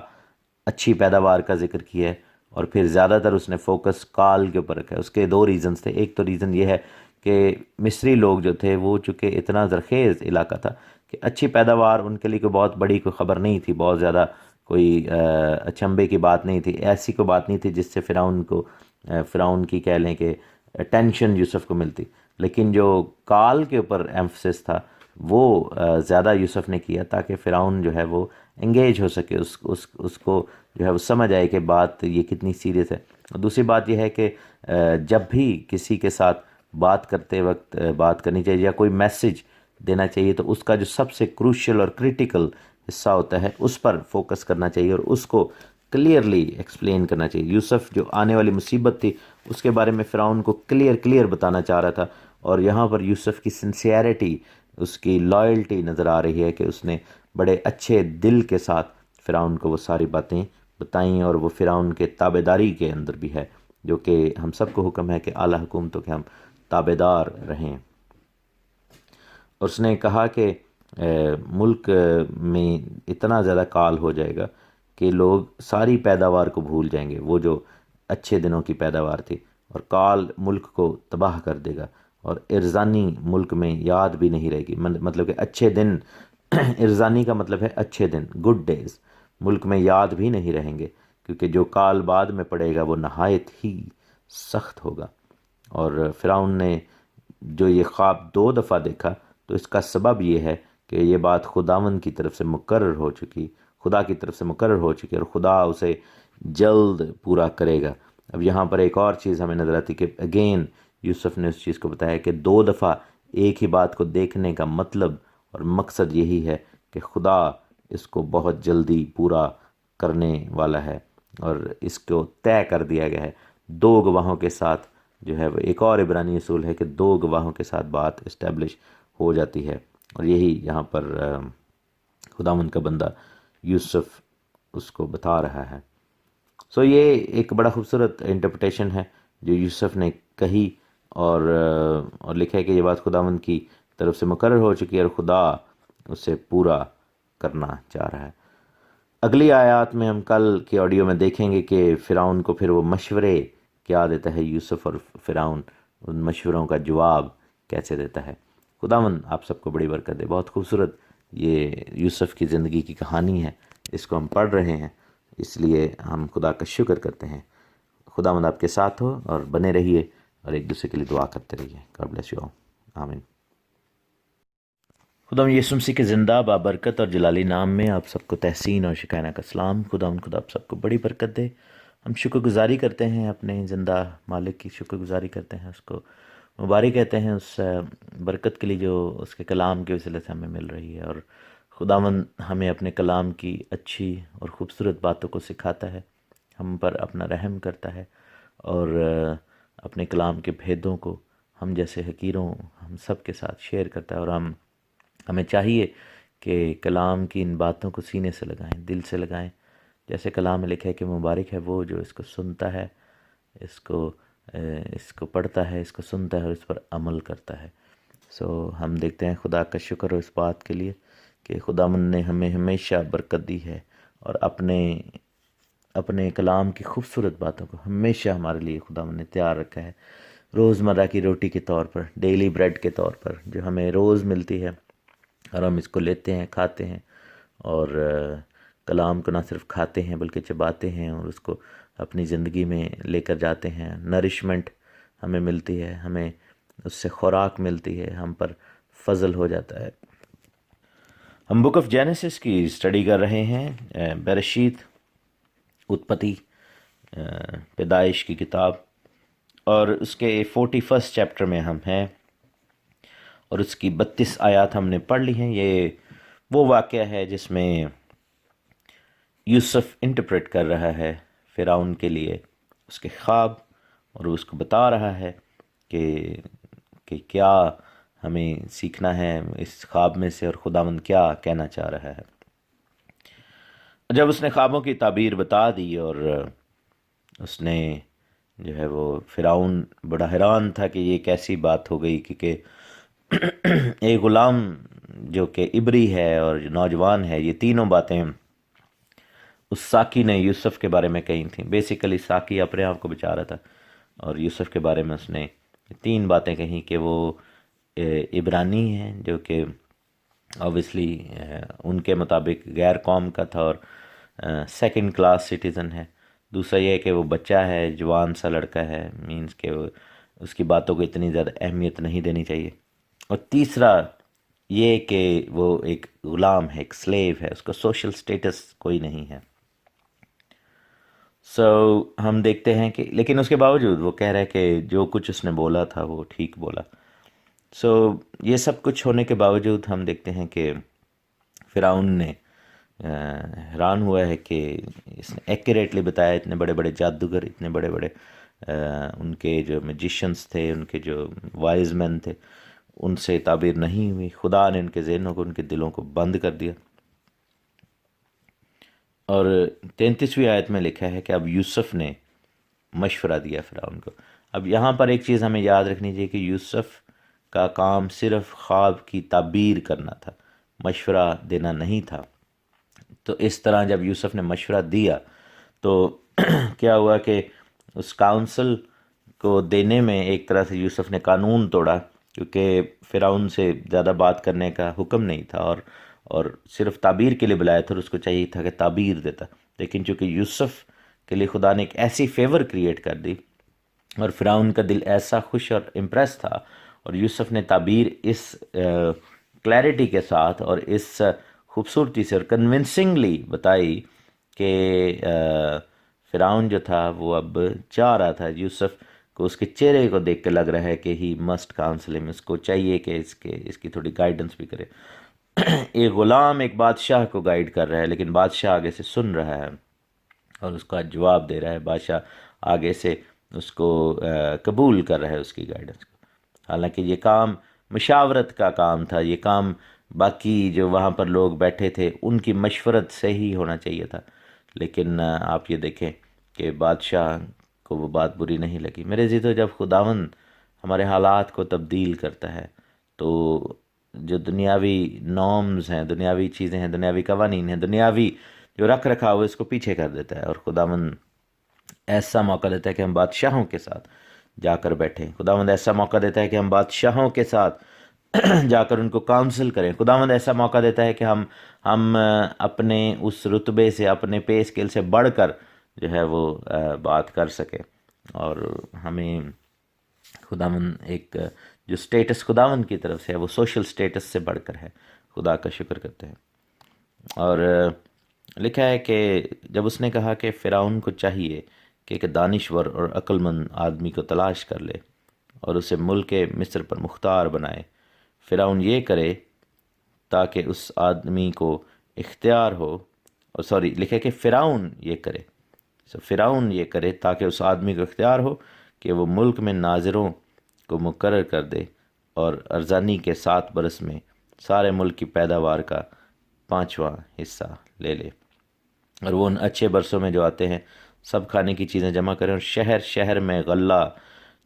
اچھی پیداوار کا ذکر کیا ہے، اور پھر زیادہ تر اس نے فوکس کال کے اوپر رکھا ہے۔ اس کے 2 ریزنز تھے۔ ایک تو ریزن یہ ہے کہ مصری لوگ جو تھے وہ چونکہ اتنا زرخیز علاقہ تھا کہ اچھی پیداوار ان کے لیے کوئی بہت بڑی کوئی خبر نہیں تھی، بہت زیادہ کوئی اچنبے کی بات نہیں تھی، ایسی کوئی بات نہیں تھی جس سے فرعون کی کہہ لیں کہ ٹینشن یوسف کو ملتی۔ لیکن جو کال کے اوپر ایمفسس تھا وہ زیادہ یوسف نے کیا تاکہ فرعون جو ہے وہ انگیج ہو سکے، اس کو جو ہے وہ سمجھ آئے کہ بات یہ کتنی سیریس ہے۔ اور دوسری بات یہ ہے کہ جب بھی کسی کے ساتھ بات کرتے وقت بات کرنی چاہیے یا کوئی میسج دینا چاہیے تو اس کا جو سب سے کروشل اور کریٹیکل حصہ ہوتا ہے اس پر فوکس کرنا چاہیے اور اس کو کلیئرلی ایکسپلین کرنا چاہیے۔ یوسف جو آنے والی مصیبت تھی اس کے بارے میں فرعون کو کلیئر بتانا چاہ رہا تھا، اور یہاں پر یوسف کی سنسیئرٹی، اس کی لائلٹی نظر آ رہی ہے کہ اس نے بڑے اچھے دل کے ساتھ فرعون کو وہ ساری باتیں بتائیں، اور وہ فرعون کے تابع داری کے اندر بھی ہے، جو کہ ہم سب کو حکم ہے کہ اعلیٰ حکومتوں کے ہم تابع دار رہیں۔ اور اس نے کہا کہ ملک میں اتنا زیادہ کال ہو جائے گا کہ لوگ ساری پیداوار کو بھول جائیں گے، وہ جو اچھے دنوں کی پیداوار تھی، اور کال ملک کو تباہ کر دے گا، اور ارزانی ملک میں یاد بھی نہیں رہے گی۔ مطلب کہ اچھے دن ارزانی کا مطلب ہے اچھے دن، گڈ ڈیز، ملک میں یاد بھی نہیں رہیں گے، کیونکہ جو کال بعد میں پڑے گا وہ نہایت ہی سخت ہوگا۔ اور فرعون نے جو یہ خواب 2 دفعہ دیکھا تو اس کا سبب یہ ہے کہ یہ بات خداوند کی طرف سے مقرر ہو چکی، خدا کی طرف سے مقرر ہو چکی، اور خدا اسے جلد پورا کرے گا۔ اب یہاں پر ایک اور چیز ہمیں نظر آتی کہ اگین یوسف نے اس چیز کو بتایا کہ 2 دفعہ ایک ہی بات کو دیکھنے کا مطلب اور مقصد یہی ہے کہ خدا اس کو بہت جلدی پورا کرنے والا ہے، اور اس کو طے کر دیا گیا ہے 2 گواہوں کے ساتھ۔ جو ہے وہ ایک اور عبرانی اصول ہے کہ 2 گواہوں کے ساتھ بات اسٹیبلش ہو جاتی ہے، اور یہی یہاں پر خداوند کا بندہ یوسف اس کو بتا رہا ہے۔ یہ ایک بڑا خوبصورت انٹرپریٹیشن ہے جو یوسف نے کہی، اور لکھا ہے کہ یہ بات خداوند کی طرف سے مقرر ہو چکی ہے اور خدا اسے پورا کرنا چاہ رہا ہے۔ اگلی آیات میں ہم کل کی آڈیو میں دیکھیں گے کہ فرعون کو پھر وہ مشورے کیا دیتا ہے یوسف، اور فرعون ان مشوروں کا جواب کیسے دیتا ہے۔ خداوند آپ سب کو بڑی برکت دے۔ بہت خوبصورت یہ یوسف کی زندگی کی کہانی ہے، اس کو ہم پڑھ رہے ہیں، اس لیے ہم خدا کا شکر کرتے ہیں۔ خداوند آپ کے ساتھ ہو، اور بنے رہیے اور ایک دوسرے کے لیے دعا کرتے رہیے۔ گاڈ بلیس یو آل، آمین۔ خداوند یسوع مسیح کے زندہ بابرکت اور جلالی نام میں آپ سب کو تحسین اور شکرانہ کا سلام۔ خدا آپ سب کو بڑی برکت دے۔ ہم شکر گزاری کرتے ہیں، اپنے زندہ مالک کی شکر گزاری کرتے ہیں، اس کو مبارک کہتے ہیں اس برکت کے لیے جو اس کے کلام کے وسیلے سے ہمیں مل رہی ہے، اور خداوند ہمیں اپنے کلام کی اچھی اور خوبصورت باتوں کو سکھاتا ہے، ہم پر اپنا رحم کرتا ہے، اور اپنے کلام کے بھیدوں کو ہم جیسے حقیروں ہم سب کے ساتھ شیئر کرتا ہے۔ اور ہمیں چاہیے کہ کلام کی ان باتوں کو سینے سے لگائیں، دل سے لگائیں. جیسے کلام میں لکھا ہے کہ مبارک ہے وہ جو اس کو سنتا ہے، اس کو پڑھتا ہے، اس کو سنتا ہے اور اس پر عمل کرتا ہے. ہم دیکھتے ہیں خدا کا شکر ہو اس بات کے لیے کہ خداوند نے ہمیں ہمیشہ برکت دی ہے، اور اپنے کلام کی خوبصورت باتوں کو ہمیشہ ہمارے لیے خداوند نے تیار رکھا ہے، روزمرہ کی روٹی کے طور پر، ڈیلی بریڈ کے طور پر جو ہمیں روز ملتی ہے، اور ہم اس کو لیتے ہیں، کھاتے ہیں، اور کلام کو نہ صرف کھاتے ہیں بلکہ چباتے ہیں اور اس کو اپنی زندگی میں لے کر جاتے ہیں. نرشمنٹ ہمیں ملتی ہے، ہمیں اس سے خوراک ملتی ہے، ہم پر فضل ہو جاتا ہے. ہم بک آف جینیسس کی اسٹڈی کر رہے ہیں، برشید، اتپتی، پیدائش کی کتاب، اور اس کے 41 چیپٹر میں ہم ہیں، اور اس کی 32 آیات ہم نے پڑھ لی ہیں. یہ وہ واقعہ ہے جس میں یوسف انٹرپریٹ کر رہا ہے فرعون کے لیے اس کے خواب، اور وہ اس کو بتا رہا ہے کہ کیا ہمیں سیکھنا ہے اس خواب میں سے، اور خداوند کیا کہنا چاہ رہا ہے. جب اس نے خوابوں کی تعبیر بتا دی، اور اس نے جو ہے وہ فرعون بڑا حیران تھا کہ یہ کیسی بات ہو گئی، کیونکہ ایک غلام جو کہ عبری ہے اور جو نوجوان ہے، یہ تینوں باتیں اس ساکی نے یوسف کے بارے میں کہی تھیں. بیسیکلی ساکی اپنے آپ کو بچا رہا تھا، اور یوسف کے بارے میں اس نے 3 باتیں کہیں کہ وہ عبرانی ہیں، جو کہ اوبیسلی ان کے مطابق غیر قوم کا تھا اور سیکنڈ کلاس سٹیزن ہے. دوسرا یہ کہ وہ بچہ ہے، جوان سا لڑکا ہے، مینز کہ اس کی باتوں کو اتنی زیادہ اہمیت نہیں دینی چاہیے. اور تیسرا یہ کہ وہ ایک غلام ہے، ایک سلیو ہے، اس کا سوشل سٹیٹس کوئی نہیں ہے. ہم دیکھتے ہیں کہ لیکن اس کے باوجود وہ کہہ رہا ہے کہ جو کچھ اس نے بولا تھا وہ ٹھیک بولا. یہ سب کچھ ہونے کے باوجود ہم دیکھتے ہیں کہ فرعون نے حیران ہوا ہے کہ اس نے ایکوریٹلی بتایا. اتنے بڑے بڑے جادوگر، اتنے بڑے بڑے ان کے جو میجیشنز تھے، ان کے جو وائز مین تھے، ان سے تعبیر نہیں ہوئی. خدا نے ان کے ذہنوں کو، ان کے دلوں کو بند کر دیا. اور 33ویں آیت میں لکھا ہے کہ اب یوسف نے مشورہ دیا فرعون کو. اب یہاں پر ایک چیز ہمیں یاد رکھنی چاہیے کہ یوسف کا کام صرف خواب کی تعبیر کرنا تھا، مشورہ دینا نہیں تھا. تو اس طرح جب یوسف نے مشورہ دیا تو کیا ہوا کہ اس کاؤنسل کو دینے میں ایک طرح سے یوسف نے قانون توڑا، کیونکہ فرعون سے زیادہ بات کرنے کا حکم نہیں تھا، اور صرف تعبیر کے لیے بلایا تھا، اور اس کو چاہیے تھا کہ تعبیر دیتا. لیکن چونکہ یوسف کے لیے خدا نے ایک ایسی فیور کریٹ کر دی، اور فرعون کا دل ایسا خوش اور امپریس تھا، اور یوسف نے تعبیر اس کلیئرٹی کے ساتھ اور اس خوبصورتی سے اور کنونسنگلی بتائی کہ فرعون جو تھا وہ اب چاہ رہا تھا یوسف کو، اس کے چہرے کو دیکھ کے لگ رہا ہے کہ ہی مسٹ کاؤنسل ہم، اس کو چاہیے کہ اس کی تھوڑی گائیڈنس بھی کرے. ایک غلام ایک بادشاہ کو گائیڈ کر رہا ہے، لیکن بادشاہ آگے سے سن رہا ہے اور اس کا جواب دے رہا ہے. بادشاہ آگے سے اس کو قبول کر رہا ہے، اس کی گائیڈنس کو. حالانکہ یہ کام مشاورت کا کام تھا، یہ کام باقی جو وہاں پر لوگ بیٹھے تھے ان کی مشورت سے ہی ہونا چاہیے تھا. لیکن آپ یہ دیکھیں کہ بادشاہ کو وہ بات بری نہیں لگی. میرے عزیزو، جب خداوند ہمارے حالات کو تبدیل کرتا ہے تو جو دنیاوی نارمز ہیں، دنیاوی چیزیں ہیں، دنیاوی قوانین ہیں، دنیاوی جو رکھ رکھا ہو، اس کو پیچھے کر دیتا ہے، اور خداوند ایسا موقع دیتا ہے کہ ہم بادشاہوں کے ساتھ جا کر بیٹھیں. خداوند ایسا موقع دیتا ہے کہ ہم بادشاہوں کے ساتھ جا کر ان کو کاؤنسل کریں. خداوند ایسا موقع دیتا ہے کہ ہم اپنے اس رتبے سے، اپنے پے اسکیل سے بڑھ کر جو ہے وہ بات کر سکیں. اور ہمیں خداوند ایک جو سٹیٹس خداوند کی طرف سے ہے وہ سوشل سٹیٹس سے بڑھ کر ہے. خدا کا شکر کرتے ہیں. اور لکھا ہے کہ جب اس نے کہا کہ فرعون کو چاہیے کہ ایک دانشور اور عقل مند آدمی کو تلاش کر لے اور اسے ملک مصر پر مختار بنائے. فرعون یہ کرے تاکہ اس آدمی کو اختیار ہو، اور لکھے کہ فرعون یہ کرے، فرعون یہ کرے تاکہ اس آدمی کو اختیار ہو کہ وہ ملک میں ناظروں کو مقرر کر دے، اور ارزانی کے 7 برس میں سارے ملک کی پیداوار کا 5واں حصہ لے لے، اور وہ ان اچھے برسوں میں جو آتے ہیں سب کھانے کی چیزیں جمع کریں، اور شہر شہر میں غلہ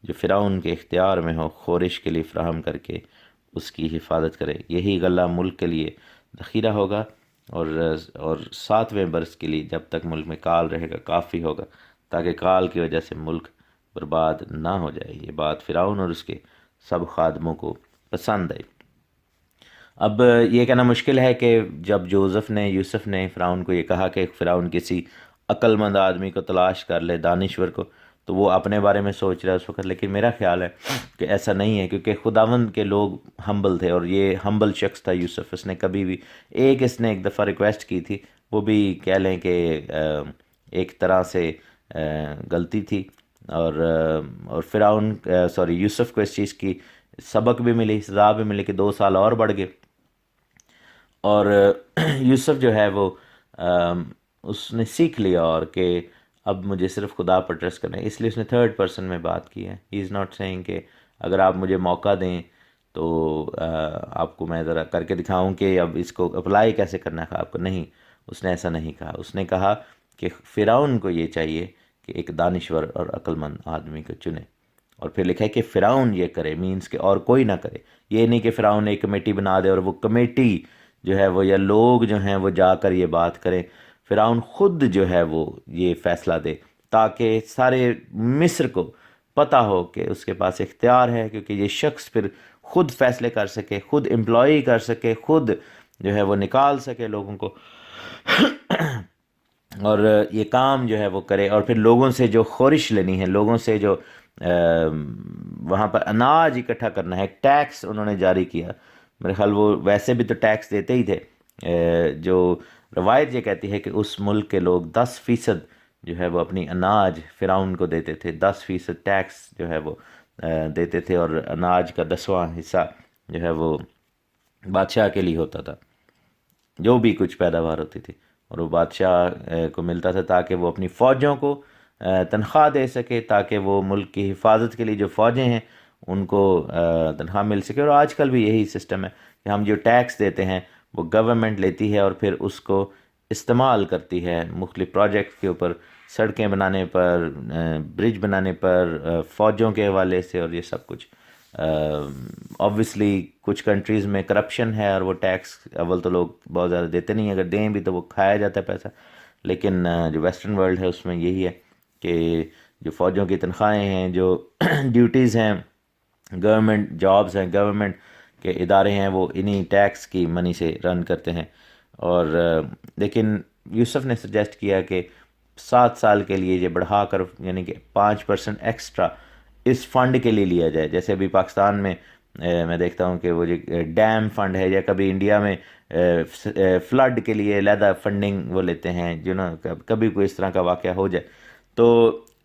جو فرعون کے اختیار میں ہو خورش کے لیے فراہم کر کے اس کی حفاظت کرے۔ یہی غلہ ملک کے لیے ذخیرہ ہوگا، اور 7ویں برس کے لیے جب تک ملک میں کال رہے گا کافی ہوگا، تاکہ کال کی وجہ سے ملک برباد نہ ہو جائے۔ یہ بات فرعون اور اس کے سب خادموں کو پسند آئی۔ اب یہ کہنا مشکل ہے کہ جب یوسف نے فرعون کو یہ کہا کہ فرعون کسی عقل مند آدمی کو تلاش کر لے، دانشور کو، تو وہ اپنے بارے میں سوچ رہا ہے اس وقت، لیکن میرا خیال ہے کہ ایسا نہیں ہے، کیونکہ خداوند کے لوگ ہمبل تھے، اور یہ ہمبل شخص تھا یوسف۔ اس نے کبھی بھی اس نے ایک دفعہ ریکویسٹ کی تھی، وہ بھی کہہ لیں کہ ایک طرح سے غلطی تھی، اور فرعون یوسف کو اس چیز کی سبق بھی ملی، سزا بھی ملی کہ 2 سال اور بڑھ گئے، اور یوسف جو ہے وہ اس نے سیکھ لیا، اور کہ اب مجھے صرف خدا پر ٹرسٹ کرنا ہے، اس لیے اس نے 3rd پرسن میں بات کی ہے۔ ہی از ناٹ سیئنگ کہ اگر آپ مجھے موقع دیں تو آپ کو میں ذرا کر کے دکھاؤں کہ اب اس کو اپلائی کیسے کرنا ہے آپ کو، نہیں، اس نے ایسا نہیں کہا۔ اس نے کہا کہ فرعون کو یہ چاہیے کہ ایک دانشور اور عقل مند آدمی کو چنے، اور پھر لکھا ہے کہ فرعون یہ کرے، مینس کہ اور کوئی نہ کرے۔ یہ نہیں کہ فرعون ایک کمیٹی بنا دے اور وہ کمیٹی جو ہے وہ یا لوگ جو ہیں وہ جا کر یہ بات کریں، فرعون خود جو ہے وہ یہ فیصلہ دے، تاکہ سارے مصر کو پتہ ہو کہ اس کے پاس اختیار ہے، کیونکہ یہ شخص پھر خود فیصلے کر سکے، خود امپلائی کر سکے، خود جو ہے وہ نکال سکے لوگوں کو، اور یہ کام جو ہے وہ کرے، اور پھر لوگوں سے جو خورش لینی ہے، لوگوں سے جو وہاں پر اناج اکٹھا کرنا ہے، ٹیکس انہوں نے جاری کیا۔ میرے خیال وہ ویسے بھی تو ٹیکس دیتے ہی تھے، جو روایت یہ کہتی ہے کہ اس ملک کے لوگ 10% جو ہے وہ اپنی اناج فرعون کو دیتے تھے، 10% ٹیکس جو ہے وہ دیتے تھے، اور اناج کا 10واں حصہ جو ہے وہ بادشاہ کے لیے ہوتا تھا، جو بھی کچھ پیداوار ہوتی تھی، اور وہ بادشاہ کو ملتا تھا تاکہ وہ اپنی فوجوں کو تنخواہ دے سکے، تاکہ وہ ملک کی حفاظت کے لیے جو فوجیں ہیں ان کو تنخواہ مل سکے۔ اور آج کل بھی یہی سسٹم ہے کہ ہم جو ٹیکس دیتے ہیں وہ گورنمنٹ لیتی ہے، اور پھر اس کو استعمال کرتی ہے مختلف پروجیکٹ کے اوپر، سڑکیں بنانے پر، برج بنانے پر، فوجوں کے حوالے سے، اور یہ سب کچھ۔ آبویسلی کچھ کنٹریز میں کرپشن ہے، اور وہ ٹیکس اول تو لوگ بہت زیادہ دیتے نہیں ہیں، اگر دیں بھی تو وہ کھایا جاتا ہے پیسہ، لیکن جو ویسٹرن ورلڈ ہے اس میں یہی ہے کہ جو فوجوں کی تنخواہیں ہیں، جو ڈیوٹیز ہیں، گورنمنٹ جابز ہیں، گورنمنٹ کے ادارے ہیں، وہ انہی ٹیکس کی منی سے رن کرتے ہیں۔ اور لیکن یوسف نے سجیسٹ کیا کہ 7 سال کے لیے یہ بڑھا کر، یعنی کہ 5% ایکسٹرا اس فنڈ کے لیے لیا جائے۔ جیسے ابھی پاکستان میں میں دیکھتا ہوں کہ وہ جو ڈیم فنڈ ہے، یا کبھی انڈیا میں فلڈ کے لیے علیحدہ فنڈنگ وہ لیتے ہیں، جو نا کبھی کوئی اس طرح کا واقعہ ہو جائے، تو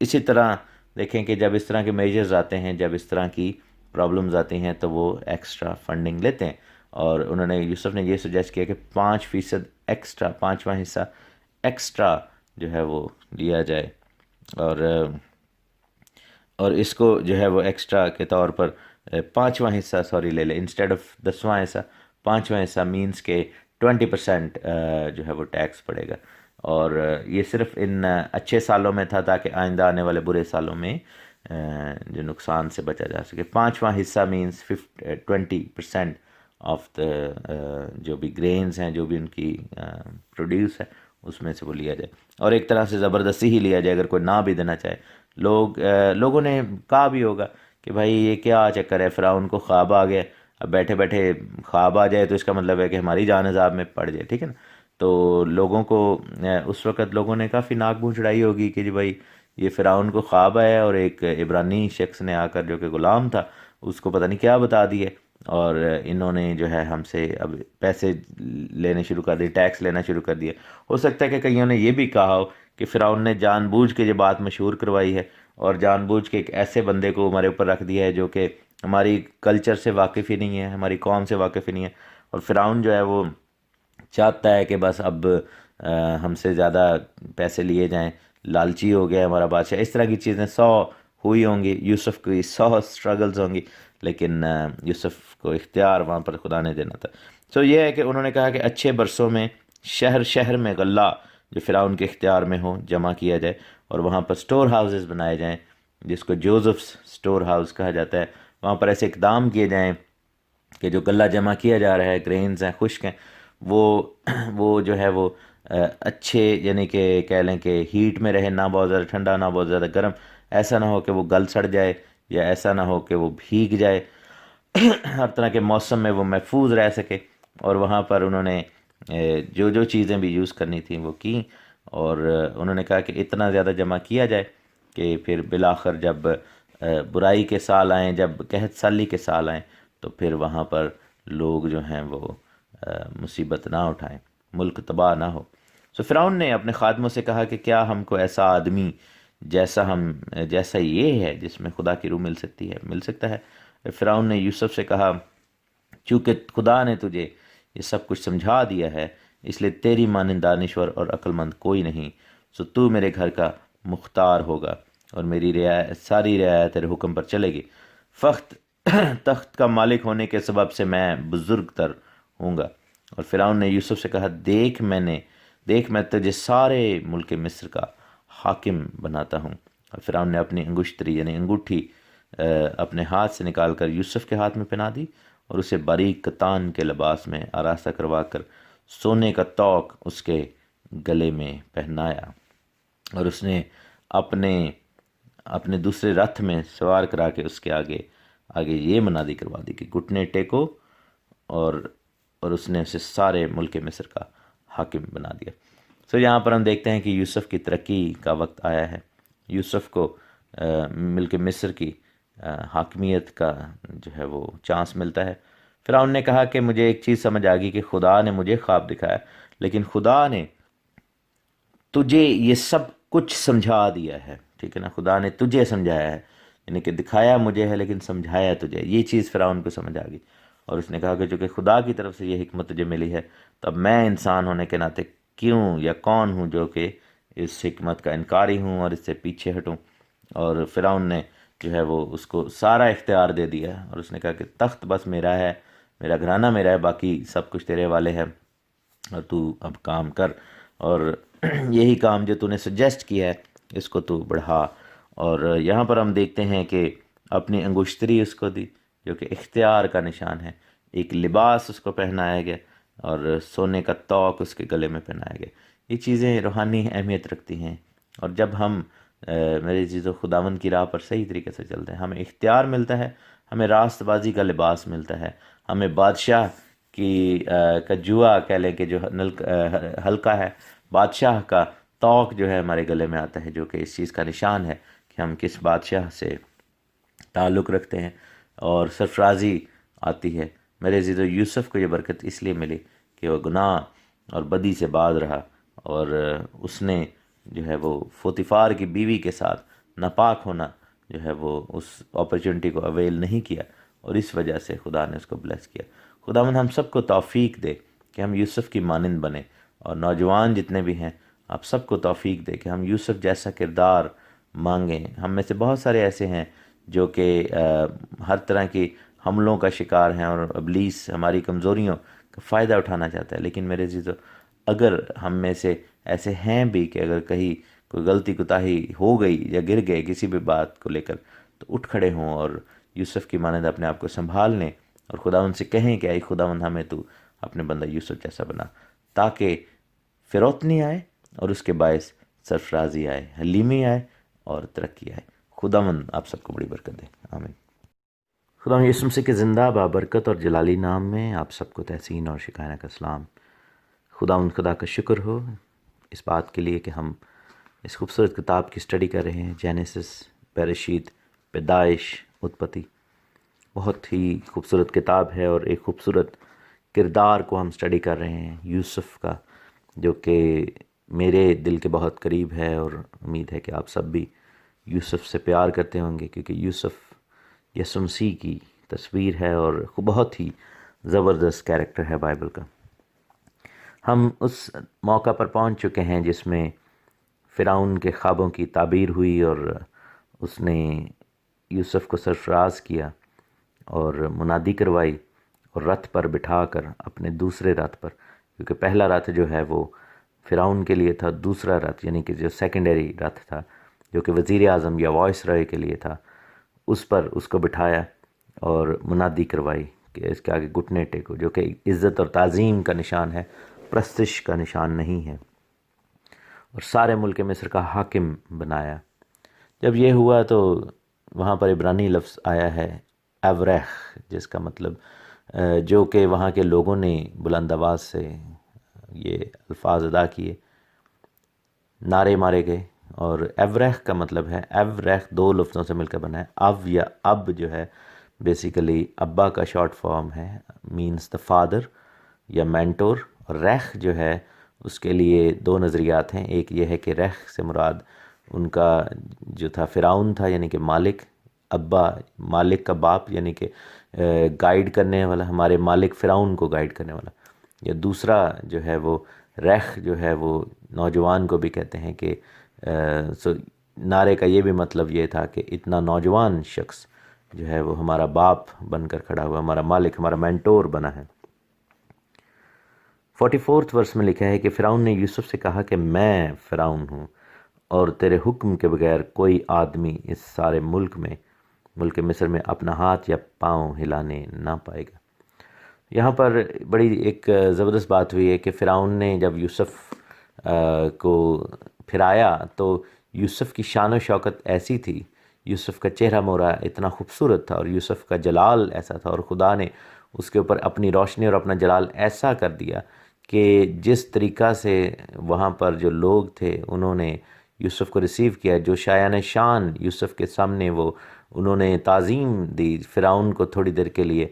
اسی طرح دیکھیں کہ جب اس طرح کے میجرز آتے ہیں، جب اس طرح کی پرابلمز آتی ہیں، تو وہ ایکسٹرا فنڈنگ لیتے ہیں۔ اور انہوں نے یوسف نے یہ سجیسٹ کیا کہ 5% ایکسٹرا، 5واں حصہ ایکسٹرا جو ہے وہ لیا جائے، اور اس کو جو ہے وہ ایکسٹرا کے طور پر 5واں حصہ لے لے، انسٹیڈ آف 10واں حصہ، 5واں حصہ مینس کہ 20% جو ہے وہ ٹیکس پڑے گا۔ اور یہ صرف ان اچھے سالوں میں تھا تاکہ آئندہ آنے والے برے سالوں میں جو نقصان سے بچا جا سکے۔ 5واں حصہ مینس 20% آف جو بھی گرینز ہیں، جو بھی ان کی پروڈیوس ہے، اس میں سے وہ لیا جائے، اور ایک طرح سے زبردستی ہی لیا جائے اگر کوئی نہ بھی دینا چاہے۔ لوگوں نے کہا بھی ہوگا کہ بھائی یہ کیا چکر ہے، فرعون کو خواب آ گیا، اب بیٹھے بیٹھے خواب آ جائے تو اس کا مطلب ہے کہ ہماری جان عذاب میں پڑ جائے، ٹھیک ہے نا۔ تو لوگوں کو اس وقت لوگوں نے کافی ناک منہ چڑھائی ہوگی کہ جی بھائی یہ فرعون کو خواب آیا، اور ایک عبرانی شخص نے آ کر جو کہ غلام تھا اس کو پتہ نہیں کیا بتا دیے، اور انہوں نے جو ہے ہم سے اب پیسے لینے شروع کر دیے، ٹیکس لینا شروع کر دیا۔ ہو سکتا ہے کہ کئیوں نے یہ بھی کہا ہو کہ فرعون نے جان بوجھ کے یہ بات مشہور کروائی ہے، اور جان بوجھ کے ایک ایسے بندے کو ہمارے اوپر رکھ دیا ہے جو کہ ہماری کلچر سے واقف ہی نہیں ہے، ہماری قوم سے واقف ہی نہیں ہے، اور فرعون جو ہے وہ چاہتا ہے کہ بس اب ہم سے زیادہ پیسے لیے جائیں، لالچی ہو گیا ہمارا بادشاہ۔ اس طرح کی چیزیں 100 ہوئی ہوں گی، یوسف کی 100 سٹرگلز ہوں گی، لیکن یوسف کو اختیار وہاں پر خدا نے دینا تھا۔ سو یہ ہے کہ انہوں نے کہا کہ اچھے برسوں میں شہر شہر میں غلہ جو فرعون کے اختیار میں ہو جمع کیا جائے، اور وہاں پر سٹور ہاؤسز بنائے جائیں جس کو جوزفس سٹور ہاؤس کہا جاتا ہے. وہاں پر ایسے اقدام کیے جائیں کہ جو غلہ جمع کیا جا رہا ہے، گرینز ہیں، خشک ہیں، وہ وہ جو ہے وہ اچھے، یعنی کہ کہہ لیں کہ ہیٹ میں رہے، نہ بہت زیادہ ٹھنڈا نہ بہت زیادہ گرم، ایسا نہ ہو کہ وہ گل سڑ جائے، یا ایسا نہ ہو کہ وہ بھیگ جائے. ہر طرح کے موسم میں وہ محفوظ رہ سکے. اور وہاں پر انہوں نے جو جو چیزیں بھی یوز کرنی تھیں وہ کیں، اور انہوں نے کہا کہ اتنا زیادہ جمع کیا جائے کہ پھر بالآخر جب برائی کے سال آئیں، جب قحط سالی کے سال آئیں، تو پھر وہاں پر لوگ جو ہیں وہ مصیبت نہ اٹھائیں، ملک تباہ نہ ہو. سو فرعون نے اپنے خادموں سے کہا کہ کیا ہم کو ایسا آدمی جیسا یہ ہے جس میں خدا کی روح مل سکتا ہے. فرعون نے یوسف سے کہا چونکہ خدا نے تجھے یہ سب کچھ سمجھا دیا ہے، اس لیے تیری مانند دانشور اور عقل مند کوئی نہیں، سو تو میرے گھر کا مختار ہوگا اور میری ساری رعایا تیرے حکم پر چلے گی. فخت تخت کا مالک ہونے کے سبب سے میں بزرگ تر ہوں گا. اور فرعون نے یوسف سے کہا دیکھ میں تجھے سارے ملک مصر کا حاکم بناتا ہوں. اور فرعون نے اپنی انگشتری یعنی انگوٹھی اپنے ہاتھ سے نکال کر یوسف کے ہاتھ میں پہنا دی، اور اسے باریک کتان کے لباس میں آراستہ کروا کر سونے کا توق اس کے گلے میں پہنایا. اور اس نے اپنے دوسرے رتھ میں سوار کرا کے اس کے آگے یہ منادی کروا دی کہ گھٹنے ٹیکو، اور اس نے اسے سارے ملک مصر کا حاکم بنا دیا. سو یہاں پر ہم دیکھتے ہیں کہ یوسف کی ترقی کا وقت آیا ہے. یوسف کو ملک مصر کی حاکمیت کا جو ہے وہ چانس ملتا ہے. فرعون نے کہا کہ مجھے ایک چیز سمجھ آ گئی کہ خدا نے مجھے خواب دکھایا، لیکن خدا نے تجھے یہ سب کچھ سمجھا دیا ہے. ٹھیک ہے نا، خدا نے تجھے سمجھایا ہے، یعنی کہ دکھایا مجھے ہے لیکن سمجھایا تجھے. یہ چیز فرعون کو سمجھ آ گئی، اور اس نے کہا کہ چونکہ خدا کی طرف سے یہ حکمت تجھے ملی ہے، تب میں انسان ہونے کے ناطے کیوں یا کون ہوں جو کہ اس حکمت کا انکاری ہوں اور اس سے پیچھے ہٹوں. اور فرعون نے جو ہے وہ اس کو سارا اختیار دے دیا، اور اس نے کہا کہ تخت بس میرا ہے، میرا گھرانہ میرا ہے، باقی سب کچھ تیرے والے ہیں، اور تو اب کام کر، اور یہی کام جو تو نے سجیسٹ کیا ہے اس کو تو بڑھا. اور یہاں پر ہم دیکھتے ہیں کہ اپنی انگشتری اس کو دی جو کہ اختیار کا نشان ہے، ایک لباس اس کو پہنایا گیا، اور سونے کا توق اس کے گلے میں پہنایا گیا. یہ چیزیں روحانی اہمیت رکھتی ہیں. اور جب ہم میرے عزیزو خداوند کی راہ پر صحیح طریقے سے چلتے ہیں، ہمیں اختیار ملتا ہے، ہمیں راست بازی کا لباس ملتا ہے، ہمیں بادشاہ کا جوا کہہ لیں کہ جو ہلکا ہے، بادشاہ کا توق جو ہے ہمارے گلے میں آتا ہے، جو کہ اس چیز کا نشان ہے کہ ہم کس بادشاہ سے تعلق رکھتے ہیں، اور سرفرازی آتی ہے. میرے عزیزو یوسف کو یہ برکت اس لیے ملی کہ وہ گناہ اور بدی سے باز رہا، اور اس نے جو ہے وہ فوتیفار کی بیوی کے ساتھ ناپاک ہونا جو ہے وہ اس اپرچونٹی کو اویل نہیں کیا، اور اس وجہ سے خدا نے اس کو بلیس کیا. خداوند ہم سب کو توفیق دے کہ ہم یوسف کی مانند بنیں، اور نوجوان جتنے بھی ہیں آپ سب کو توفیق دے کہ ہم یوسف جیسا کردار مانگیں. ہم میں سے بہت سارے ایسے ہیں جو کہ ہر طرح کی حملوں کا شکار ہیں، اور ابلیس ہماری کمزوریوں کا فائدہ اٹھانا چاہتا ہے. لیکن میرے عزیزو اگر ہم میں سے ایسے ہیں بھی کہ اگر کہیں کوئی غلطی کوتاہی ہو گئی یا گر گئے کسی بھی بات کو لے کر، تو اٹھ کھڑے ہوں اور یوسف کی مانند اپنے آپ کو سنبھال لیں، اور خداوند سے کہیں کہ اے خداوند ہمیں تو اپنے بندہ یوسف جیسا بنا، تاکہ فروتنی آئے اور اس کے باعث سرفرازی آئے، حلیمی آئے اور ترقی آئے. خداوند آپ سب کو بڑی برکت دے، آمین. خداوند یسوع مسیح کے زندہ بابرکت اور جلالی نام میں آپ سب کو تحسین اور شکایہ کا سلام. خداوند خدا کا شکر ہو اس بات کے لیے کہ ہم اس خوبصورت کتاب کی اسٹڈی کر رہے ہیں، جینیسس، برشید، پیدائش، اتپتی. بہت ہی خوبصورت کتاب ہے، اور ایک خوبصورت کردار کو ہم اسٹڈی کر رہے ہیں یوسف کا، جو کہ میرے دل کے بہت قریب ہے، اور امید ہے کہ آپ سب بھی یوسف سے پیار کرتے ہوں گے، کیونکہ یوسف یسوع مسیح کی تصویر ہے اور بہت ہی زبردست کیریکٹر ہے بائبل کا. ہم اس موقع پر پہنچ چکے ہیں جس میں فرعون کے خوابوں کی تعبیر ہوئی، اور اس نے یوسف کو سرفراز کیا اور منادی کروائی، اور رتھ پر بٹھا کر اپنے دوسرے رتھ پر، کیونکہ پہلا رتھ جو ہے وہ فرعون کے لیے تھا، دوسرا رتھ یعنی کہ جو سیکنڈری رتھ تھا جو کہ وزیر اعظم یا وائس رائے کے لیے تھا، اس پر اس کو بٹھایا اور منادی کروائی کہ اس کے آگے گھٹنے ٹیکو، جو کہ عزت اور تعظیم کا نشان ہے، پرستش کا نشان نہیں ہے، اور سارے ملک مصر کا حاکم بنایا۔ جب یہ ہوا تو وہاں پر عبرانی لفظ آیا ہے ایوریخ، جس کا مطلب جو کہ وہاں کے لوگوں نے بلند آواز سے یہ الفاظ ادا کیے، نعرے مارے گئے۔ اور ایوریخ کا مطلب ہے، ایوریخ دو لفظوں سے مل کر بنا ہے، او یا اب جو ہے بیسیکلی ابا کا شارٹ فارم ہے، مینز دا فادر یا مینٹور، اور ریخ جو ہے اس کے لیے دو نظریات ہیں۔ ایک یہ ہے کہ ریخ سے مراد ان کا جو تھا فرعون تھا، یعنی کہ مالک، ابا مالک کا باپ، یعنی کہ گائیڈ کرنے والا، ہمارے مالک فرعون کو گائیڈ کرنے والا۔ یا دوسرا جو ہے وہ ریخ جو ہے وہ نوجوان کو بھی کہتے ہیں کہ نعرے کا یہ بھی مطلب یہ تھا کہ اتنا نوجوان شخص جو ہے وہ ہمارا باپ بن کر کھڑا ہوا، ہمارا مالک، ہمارا مینٹور بنا ہے۔ 44 ورس میں لکھا ہے کہ فرعون نے یوسف سے کہا کہ میں فرعون ہوں اور تیرے حکم کے بغیر کوئی آدمی اس سارے ملک مصر میں اپنا ہاتھ یا پاؤں ہلانے نہ پائے گا۔ یہاں پر بڑی ایک زبردست بات ہوئی ہے کہ فرعون نے جب یوسف کو پھرایا تو یوسف کی شان و شوکت ایسی تھی، یوسف کا چہرہ مورا اتنا خوبصورت تھا اور یوسف کا جلال ایسا تھا، اور خدا نے اس کے اوپر اپنی روشنی اور اپنا جلال ایسا کر دیا کہ جس طریقہ سے وہاں پر جو لوگ تھے انہوں نے یوسف کو ریسیو کیا، جو شایان شان یوسف کے سامنے وہ انہوں نے تعظیم دی، فرعون کو تھوڑی دیر کے لیے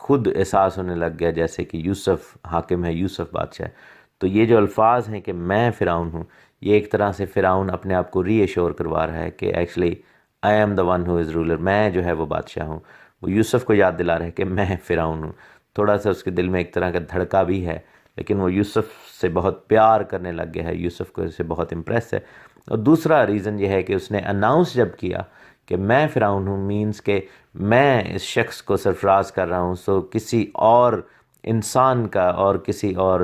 خود احساس ہونے لگ گیا جیسے کہ یوسف حاکم ہے، یوسف بادشاہ ہے۔ تو یہ جو الفاظ ہیں کہ میں فرعون ہوں، یہ ایک طرح سے فرعون اپنے آپ کو ری ایشور کروا رہا ہے کہ actually I am the one who is ruler, میں جو ہے وہ بادشاہ ہوں۔ وہ یوسف کو یاد دلا رہا ہے کہ میں فرعون ہوں۔ تھوڑا سا اس کے دل میں ایک طرح کا دھڑکا بھی ہے، لیکن وہ یوسف سے بہت پیار کرنے لگ گیا ہے، یوسف کو اس سے بہت امپریس ہے۔ اور دوسرا ریزن یہ ہے کہ اس نے اناؤنس جب کیا کہ میں فرعون ہوں، مینز کہ میں اس شخص کو سرفراز کر رہا ہوں، سو کسی اور انسان کا اور کسی اور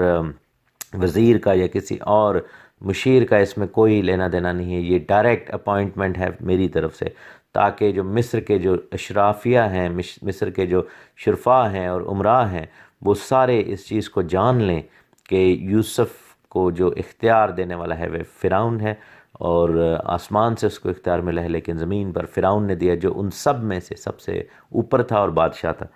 وزیر کا یا کسی اور مشیر کا اس میں کوئی لینا دینا نہیں ہے، یہ ڈائریکٹ اپوائنٹمنٹ ہے میری طرف سے، تاکہ جو مصر کے جو اشرافیہ ہیں، مصر کے جو شرفاء ہیں اور امراء ہیں، وہ سارے اس چیز کو جان لیں کہ یوسف کو جو اختیار دینے والا ہے وہ فرعون ہے، اور آسمان سے اس کو اختیار ملا ہے لیکن زمین پر فرعون نے دیا، جو ان سب میں سے سب سے اوپر تھا اور بادشاہ تھا۔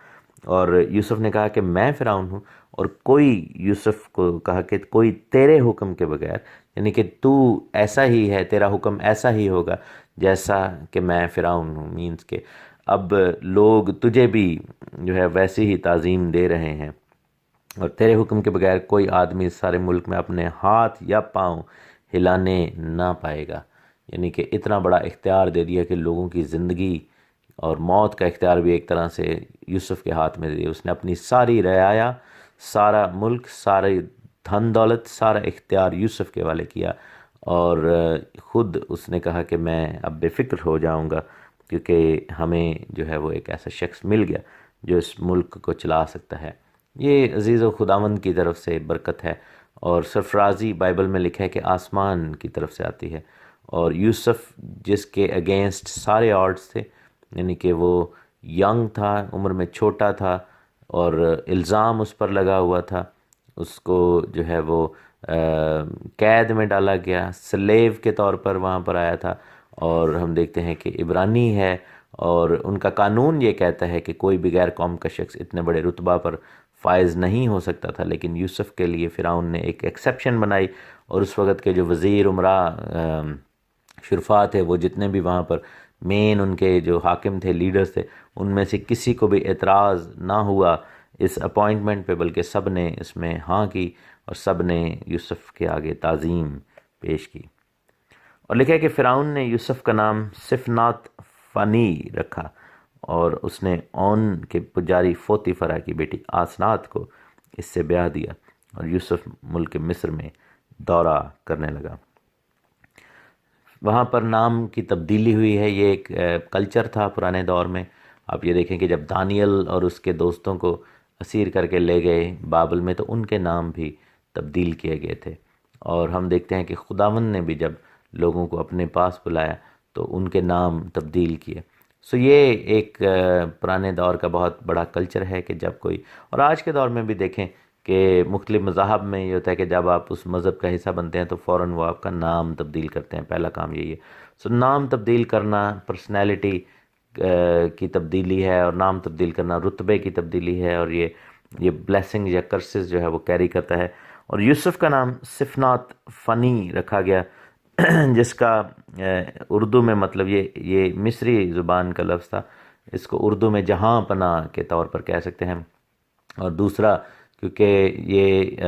اور یوسف نے کہا کہ میں فرعون ہوں، اور کوئی یوسف کو کہا کہ کوئی تیرے حکم کے بغیر، یعنی کہ تو ایسا ہی ہے، تیرا حکم ایسا ہی ہوگا جیسا کہ میں فرعون ہوں، مینز کہ اب لوگ تجھے بھی جو ہے ویسی ہی تعظیم دے رہے ہیں، اور تیرے حکم کے بغیر کوئی آدمی اس سارے ملک میں اپنے ہاتھ یا پاؤں ہلانے نہ پائے گا۔ یعنی کہ اتنا بڑا اختیار دے دیا کہ لوگوں کی زندگی اور موت کا اختیار بھی ایک طرح سے یوسف کے ہاتھ میں دے دیا۔ اس نے اپنی ساری رعایا، سارا ملک، ساری دھن دولت، سارا اختیار یوسف کے حوالے کیا، اور خود اس نے کہا کہ میں اب بے فکر ہو جاؤں گا، کیونکہ ہمیں جو ہے وہ ایک ایسا شخص مل گیا جو اس ملک کو چلا سکتا ہے۔ یہ عزیز و خداوند کی طرف سے برکت ہے، اور سرفرازی بائبل میں لکھا ہے کہ آسمان کی طرف سے آتی ہے، اور یوسف جس کے اگینسٹ سارے آڈز تھے، یعنی کہ وہ ینگ تھا، عمر میں چھوٹا تھا، اور الزام اس پر لگا ہوا تھا، اس کو جو ہے وہ قید میں ڈالا گیا، سلیو کے طور پر وہاں پر آیا تھا، اور ہم دیکھتے ہیں کہ عبرانی ہے، اور ان کا قانون یہ کہتا ہے کہ کوئی بھی غیر قوم کا شخص اتنے بڑے رتبہ پر فائز نہیں ہو سکتا تھا، لیکن یوسف کے لیے فرعون نے ایک ایکسیپشن بنائی، اور اس وقت کے جو وزیر، امراء، شرفاء تھے، وہ جتنے بھی وہاں پر مین ان کے جو حاکم تھے، لیڈرز تھے، ان میں سے کسی کو بھی اعتراض نہ ہوا اس اپوائنٹمنٹ پہ، بلکہ سب نے اس میں ہاں کی، اور سب نے یوسف کے آگے تعظیم پیش کی۔ اور لکھا ہے کہ فرعون نے یوسف کا نام صفنات فانی رکھا، اور اس نے اون کے پجاری فوطیفرہ کی بیٹی آسنات کو اس سے بیاہ دیا، اور یوسف ملک مصر میں دورہ کرنے لگا۔ وہاں پر نام کی تبدیلی ہوئی ہے، یہ ایک کلچر تھا پرانے دور میں۔ آپ یہ دیکھیں کہ جب دانیل اور اس کے دوستوں کو اسیر کر کے لے گئے بابل میں، تو ان کے نام بھی تبدیل کیے گئے تھے۔ اور ہم دیکھتے ہیں کہ خداوند نے بھی جب لوگوں کو اپنے پاس بلایا تو ان کے نام تبدیل کیے۔ سو یہ ایک پرانے دور کا بہت بڑا کلچر ہے کہ جب کوئی، اور آج کے دور میں بھی دیکھیں کہ مختلف مذاہب میں یہ ہوتا ہے کہ جب آپ اس مذہب کا حصہ بنتے ہیں تو فوراً وہ آپ کا نام تبدیل کرتے ہیں، پہلا کام یہی ہے۔ سو نام تبدیل کرنا پرسنالٹی کی تبدیلی ہے، اور نام تبدیل کرنا رتبے کی تبدیلی ہے، اور یہ بلیسنگ یا کرسز جو ہے وہ کیری کرتا ہے۔ اور یوسف کا نام صفنات فنی رکھا گیا، جس کا اردو میں مطلب یہ مصری زبان کا لفظ تھا، اس کو اردو میں جہاں پناہ کے طور پر کہہ سکتے ہیں۔ اور دوسرا کیونکہ یہ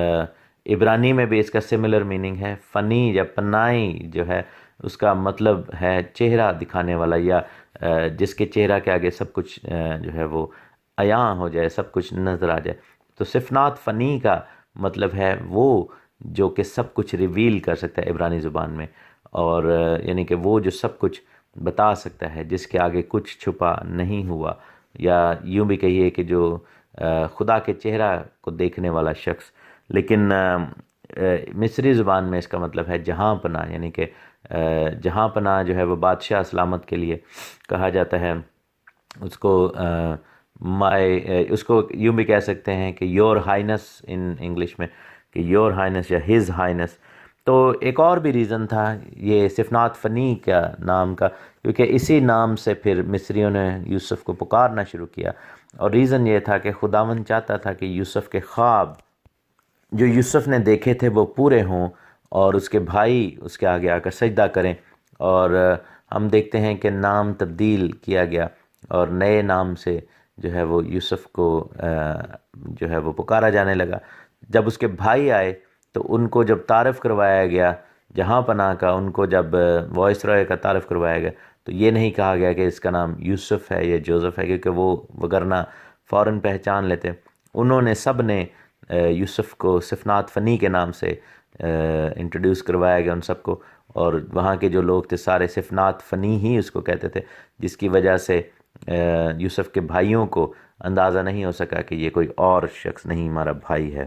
عبرانی میں بھی اس کا سملر میننگ ہے، فنی یا پنائی جو ہے اس کا مطلب ہے چہرہ دکھانے والا، یا جس کے چہرہ کے آگے سب کچھ جو ہے وہ عیاں ہو جائے، سب کچھ نظر آ جائے۔ تو صفنات فنی کا مطلب ہے وہ جو کہ سب کچھ ریویل کر سکتا ہے عبرانی زبان میں، اور یعنی کہ وہ جو سب کچھ بتا سکتا ہے، جس کے آگے کچھ چھپا نہیں ہوا، یا یوں بھی کہیے کہ جو خدا کے چہرہ کو دیکھنے والا شخص۔ لیکن مصری زبان میں اس کا مطلب ہے جہاں پناہ، یعنی کہ جہاں پناہ جو ہے وہ بادشاہ سلامت کے لیے کہا جاتا ہے۔ اس کو اس کو یوں بھی کہہ سکتے ہیں کہ یور ہائنس ان انگلش میں، کہ یور ہائنس یا ہز ہائنس۔ تو ایک اور بھی ریزن تھا یہ صفنات فنی کا نام کا، کیونکہ اسی نام سے پھر مصریوں نے یوسف کو پکارنا شروع کیا، اور ریزن یہ تھا کہ خداوند چاہتا تھا کہ یوسف کے خواب جو یوسف نے دیکھے تھے وہ پورے ہوں، اور اس کے بھائی اس کے آگے آ کر سجدہ کریں۔ اور ہم دیکھتے ہیں کہ نام تبدیل کیا گیا، اور نئے نام سے جو ہے وہ یوسف کو جو ہے وہ پکارا جانے لگا۔ جب اس کے بھائی آئے تو ان کو جب تعارف کروایا گیا جہاں پناہ کا، ان کو جب وائس رائے کا تعارف کروایا گیا، تو یہ نہیں کہا گیا کہ اس کا نام یوسف ہے یا جوزف ہے، کیونکہ وہ وگرنہ فوراً پہچان لیتے۔ انہوں نے سب نے یوسف کو صفنات فنی کے نام سے انٹروڈیوس کروایا گیا ان سب کو، اور وہاں کے جو لوگ تھے سارے صفنات فنی ہی اس کو کہتے تھے، جس کی وجہ سے یوسف کے بھائیوں کو اندازہ نہیں ہو سکا کہ یہ کوئی اور شخص نہیں، ہمارا بھائی ہے۔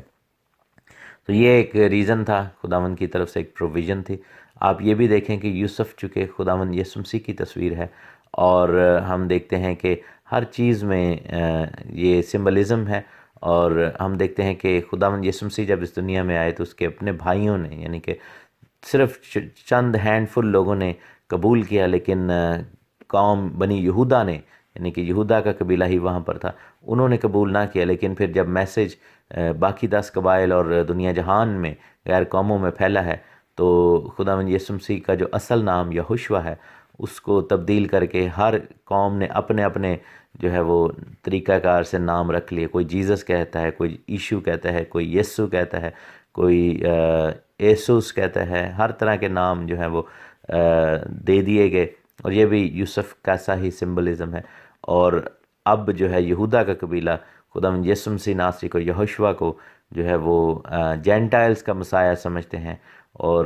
تو یہ ایک ریزن تھا، خداوند کی طرف سے ایک پروویژن تھی۔ آپ یہ بھی دیکھیں کہ یوسف چونکہ خداوند یسوع مسیح کی تصویر ہے، اور ہم دیکھتے ہیں کہ ہر چیز میں یہ سمبلزم ہے، اور ہم دیکھتے ہیں کہ خداوند یسوع مسیح جب اس دنیا میں آئے تو اس کے اپنے بھائیوں نے، یعنی کہ صرف چند ہینڈ فل لوگوں نے قبول کیا، لیکن قوم بنی یہودا نے، یعنی کہ یہودا کا قبیلہ ہی وہاں پر تھا، انہوں نے قبول نہ کیا۔ لیکن پھر جب میسج باقی 10 قبائل اور دنیا جہان میں غیر قوموں میں پھیلا ہے، تو خداوند یسوع مسیح کا جو اصل نام یہوشوا ہے اس کو تبدیل کر کے ہر قوم نے اپنے اپنے جو ہے وہ طریقہ کار سے نام رکھ لیے۔ کوئی جیزس کہتا ہے، کوئی ایشو کہتا ہے، کوئی یسو کہتا ہے، کوئی ایسوس کہتا ہے، ہر طرح کے نام جو ہیں وہ دے دیے گئے، اور یہ بھی یوسف کا سا ہی سمبلزم ہے۔ اور اب جو ہے یہودا کا قبیلہ خداوند یسوع مسیح ناصری کو، یہوشوا کو جو ہے وہ جینٹائلز کا مسایہ سمجھتے ہیں، اور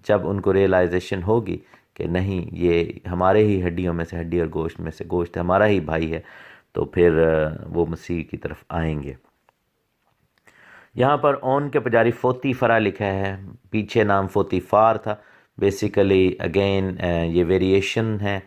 جب ان کو ریئلائزیشن ہوگی کہ نہیں یہ ہمارے ہی ہڈیوں میں سے ہڈی اور گوشت میں سے گوشت ہے، ہمارا ہی بھائی ہے، تو پھر وہ مسیح کی طرف آئیں گے۔ یہاں پر اون کے پجاری فوتی فرا لکھا ہے، پیچھے نام فوتی فار تھا۔ بیسیکلی اگین یہ ویریشن ہے،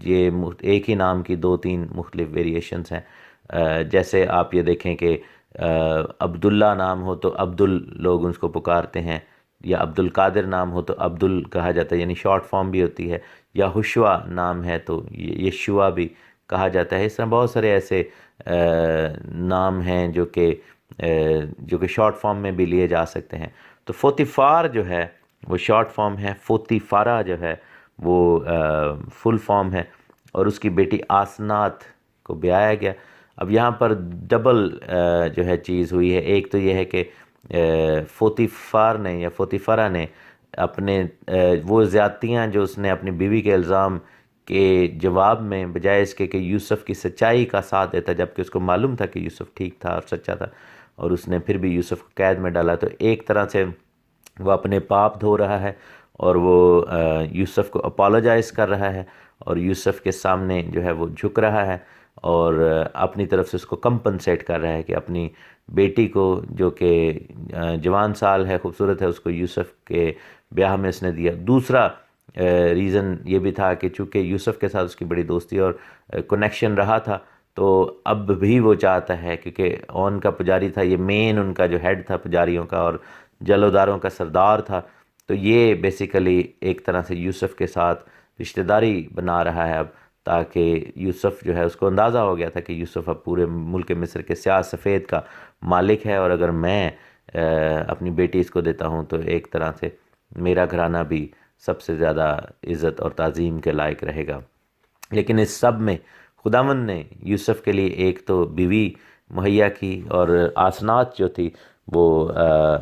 یہ ایک ہی نام کی 2-3 مختلف ویریشنز ہیں۔ جیسے آپ یہ دیکھیں کہ عبداللہ نام ہو تو عبدل لوگ اس کو پکارتے ہیں، یا عبد القادر نام ہو تو عبدل کہا جاتا ہے، یعنی شارٹ فارم بھی ہوتی ہے، یا حشوا نام ہے تو یشوا بھی کہا جاتا ہے۔ اس طرح بہت سارے ایسے نام ہیں جو کہ شارٹ فارم میں بھی لیے جا سکتے ہیں۔ تو فوتیفار جو ہے وہ شارٹ فارم ہے، فوتیفارا جو ہے وہ فل فارم ہے، اور اس کی بیٹی آسنات کو بیایا گیا۔ اب یہاں پر ڈبل جو ہے چیز ہوئی ہے، ایک تو یہ ہے کہ فوتیفار نے یا فوتیفرا نے اپنے وہ زیادتیاں جو اس نے اپنی بیوی کے الزام کے جواب میں، بجائے اس کے کہ یوسف کی سچائی کا ساتھ دیتا، جبکہ اس کو معلوم تھا کہ یوسف ٹھیک تھا اور سچا تھا، اور اس نے پھر بھی یوسف کو قید میں ڈالا، تو ایک طرح سے وہ اپنے پاپ دھو رہا ہے، اور وہ یوسف کو اپالوجائز کر رہا ہے، اور یوسف کے سامنے جو ہے وہ جھک رہا ہے، اور اپنی طرف سے اس کو کمپنسیٹ کر رہا ہے کہ اپنی بیٹی کو جو کہ جوان سال ہے، خوبصورت ہے، اس کو یوسف کے بیاہ میں اس نے دیا۔ دوسرا ریزن یہ بھی تھا کہ چونکہ یوسف کے ساتھ اس کی بڑی دوستی اور کنیکشن رہا تھا، تو اب بھی وہ چاہتا ہے، کیونکہ اون کا پجاری تھا، یہ مین ان کا جو ہیڈ تھا پجاریوں کا اور جلوداروں کا سردار تھا، تو یہ بیسیکلی ایک طرح سے یوسف کے ساتھ رشتہ داری بنا رہا ہے اب، تاکہ یوسف جو ہے اس کو اندازہ ہو گیا تھا کہ یوسف اب پورے ملک مصر کے سیاہ سفید کا مالک ہے، اور اگر میں اپنی بیٹی اس کو دیتا ہوں تو ایک طرح سے میرا گھرانہ بھی سب سے زیادہ عزت اور تعظیم کے لائق رہے گا۔ لیکن اس سب میں خداوند نے یوسف کے لیے ایک تو بیوی مہیا کی، اور آسنات جو تھی وہ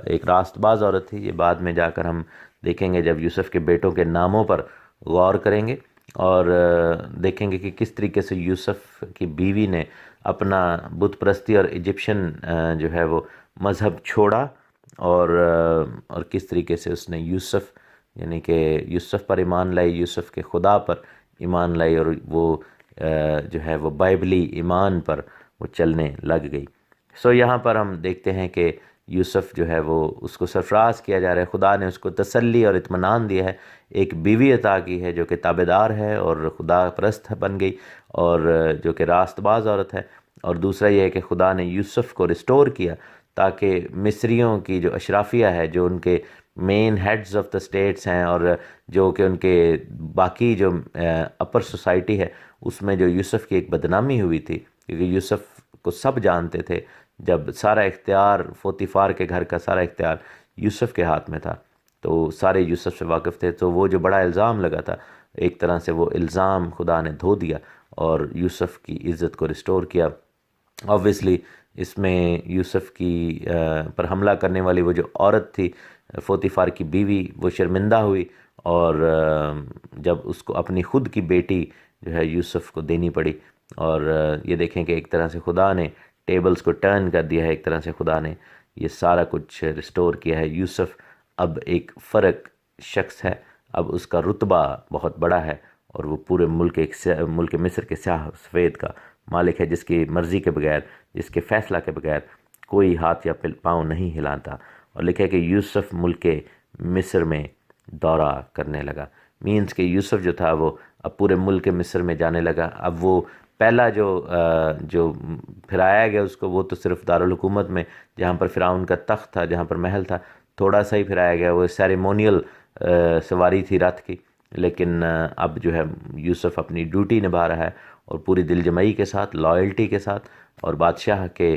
ایک راست باز عورت تھی۔ یہ بعد میں جا کر ہم دیکھیں گے جب یوسف کے بیٹوں کے ناموں پر غور کریں گے، اور دیکھیں گے کہ کس طریقے سے یوسف کی بیوی نے اپنا بت پرستی اور ایجپشن جو ہے وہ مذہب چھوڑا، اور کس طریقے سے اس نے یوسف یعنی کہ یوسف پر ایمان لائی، یوسف کے خدا پر ایمان لائی، اور وہ جو ہے وہ بائبلی ایمان پر وہ چلنے لگ گئی۔ یہاں پر ہم دیکھتے ہیں کہ یوسف جو ہے وہ اس کو سرفراز کیا جا رہا ہے، خدا نے اس کو تسلی اور اطمینان دیا ہے، ایک بیوی عطا کی ہے جو کہ تابعدار ہے اور خدا پرست بن گئی، اور جو کہ راست باز عورت ہے۔ اور دوسرا یہ ہے کہ خدا نے یوسف کو ریسٹور کیا، تاکہ مصریوں کی جو اشرافیہ ہے، جو ان کے مین ہیڈز آف دا اسٹیٹس ہیں، اور جو کہ ان کے باقی جو اپر سوسائٹی ہے، اس میں جو یوسف کی ایک بدنامی ہوئی تھی، کیونکہ یوسف کو سب جانتے تھے، جب سارا اختیار پوتیفار کے گھر کا سارا اختیار یوسف کے ہاتھ میں تھا، تو سارے یوسف سے واقف تھے، تو وہ جو بڑا الزام لگا تھا، ایک طرح سے وہ الزام خدا نے دھو دیا اور یوسف کی عزت کو ریسٹور کیا۔ آبویسلی اس میں یوسف کی پر حملہ کرنے والی وہ جو عورت تھی، پوتیفار کی بیوی، وہ شرمندہ ہوئی، اور جب اس کو اپنی خود کی بیٹی جو ہے یوسف کو دینی پڑی، اور یہ دیکھیں کہ ایک طرح سے خدا نے ٹیبلز کو ٹرن کر دیا ہے، ایک طرح سے خدا نے یہ سارا کچھ ریسٹور کیا ہے۔ یوسف اب ایک فرق شخص ہے، اب اس کا رتبہ بہت بڑا ہے، اور وہ پورے ملک مصر کے سیاہ سفید کا مالک ہے، جس کی مرضی کے بغیر، جس کے فیصلہ کے بغیر کوئی ہاتھ یا پاؤں نہیں ہلاتا۔ اور لکھا ہے کہ یوسف ملک مصر میں دورہ کرنے لگا، مینز کہ یوسف جو تھا وہ اب پورے ملک مصر میں جانے لگا۔ اب وہ پہلا جو پھرایا گیا اس کو، وہ تو صرف دارالحکومت میں جہاں پر فرعون کا تخت تھا، جہاں پر محل تھا، تھوڑا سا ہی پھرایا گیا، وہ سیریمونیل سواری تھی رتھ کی۔ لیکن اب جو ہے یوسف اپنی ڈیوٹی نبھا رہا ہے، اور پوری دل جمعی کے ساتھ، لائلٹی کے ساتھ، اور بادشاہ کے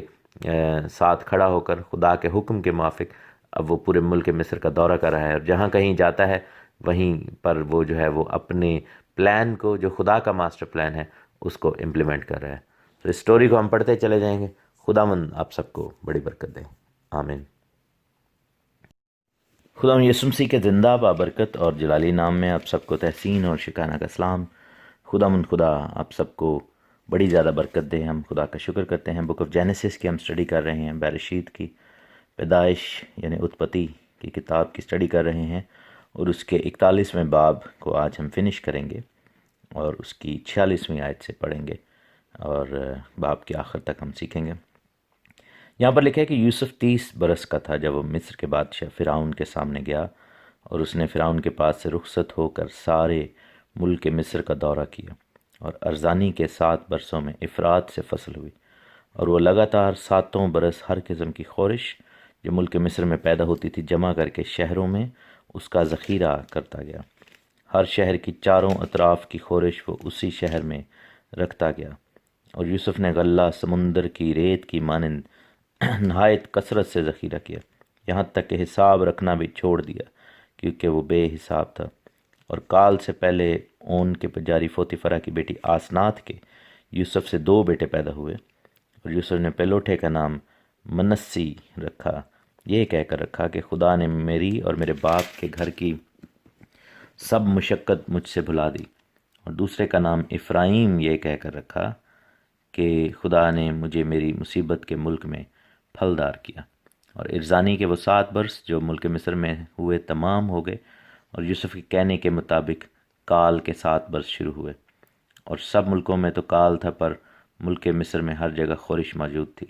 ساتھ کھڑا ہو کر خدا کے حکم کے موافق اب وہ پورے ملک مصر کا دورہ کر رہا ہے، اور جہاں کہیں جاتا ہے وہیں پر وہ جو ہے وہ اپنے پلان کو، جو خدا کا ماسٹر پلان ہے، اس کو امپلیمنٹ کر رہا ہے۔ تو اس سٹوری کو ہم پڑھتے چلے جائیں گے۔ خداوند آپ سب کو بڑی برکت دے، آمین۔ خدا یسوع مسیح کے زندہ بابرکت اور جلالی نام میں آپ سب کو تحسین اور شکرانہ کا سلام۔ خدا آپ سب کو بڑی زیادہ برکت دے۔ ہم خدا کا شکر کرتے ہیں۔ بک آف جینیسس کی ہم سٹڈی کر رہے ہیں، بریشید کی پیدائش یعنی اتپتی کی کتاب کی سٹڈی کر رہے ہیں، اور اس کے 41ویں باب کو آج ہم فنش کریں گے، اور اس کی 46ویں آیت سے پڑھیں گے، اور باب کے آخر تک ہم سیکھیں گے۔ یہاں پر لکھا ہے کہ یوسف 30 برس کا تھا جب وہ مصر کے بادشاہ فرعون کے سامنے گیا، اور اس نے فرعون کے پاس سے رخصت ہو کر سارے ملک مصر کا دورہ کیا، اور ارزانی کے 7 برسوں میں افراد سے فصل ہوئی، اور وہ لگاتار 7 برس ہر قسم کی خورش جو ملک مصر میں پیدا ہوتی تھی جمع کر کے شہروں میں اس کا ذخیرہ کرتا گیا۔ ہر شہر کی چاروں اطراف کی خورش وہ اسی شہر میں رکھتا گیا، اور یوسف نے غلہ سمندر کی ریت کی مانند نہایت کثرت سے ذخیرہ کیا، یہاں تک کہ حساب رکھنا بھی چھوڑ دیا، کیونکہ وہ بے حساب تھا۔ اور کال سے پہلے اون کے پجاری پوتیفرا کی بیٹی آسنات کے یوسف سے 2 بیٹے پیدا ہوئے، اور یوسف نے پہلوٹے کا نام منسی رکھا، یہ کہہ کر رکھا کہ خدا نے میری اور میرے باپ کے گھر کی سب مشقت مجھ سے بھلا دی، اور دوسرے کا نام افرایم یہ کہہ کر رکھا کہ خدا نے مجھے میری مصیبت کے ملک میں پھلدار کیا۔ اور ارزانی کے وہ 7 برس جو ملک مصر میں ہوئے تمام ہو گئے، اور یوسف کے کہنے کے مطابق کال کے 7 برس شروع ہوئے، اور سب ملکوں میں تو کال تھا، پر ملک مصر میں ہر جگہ خورش موجود تھی،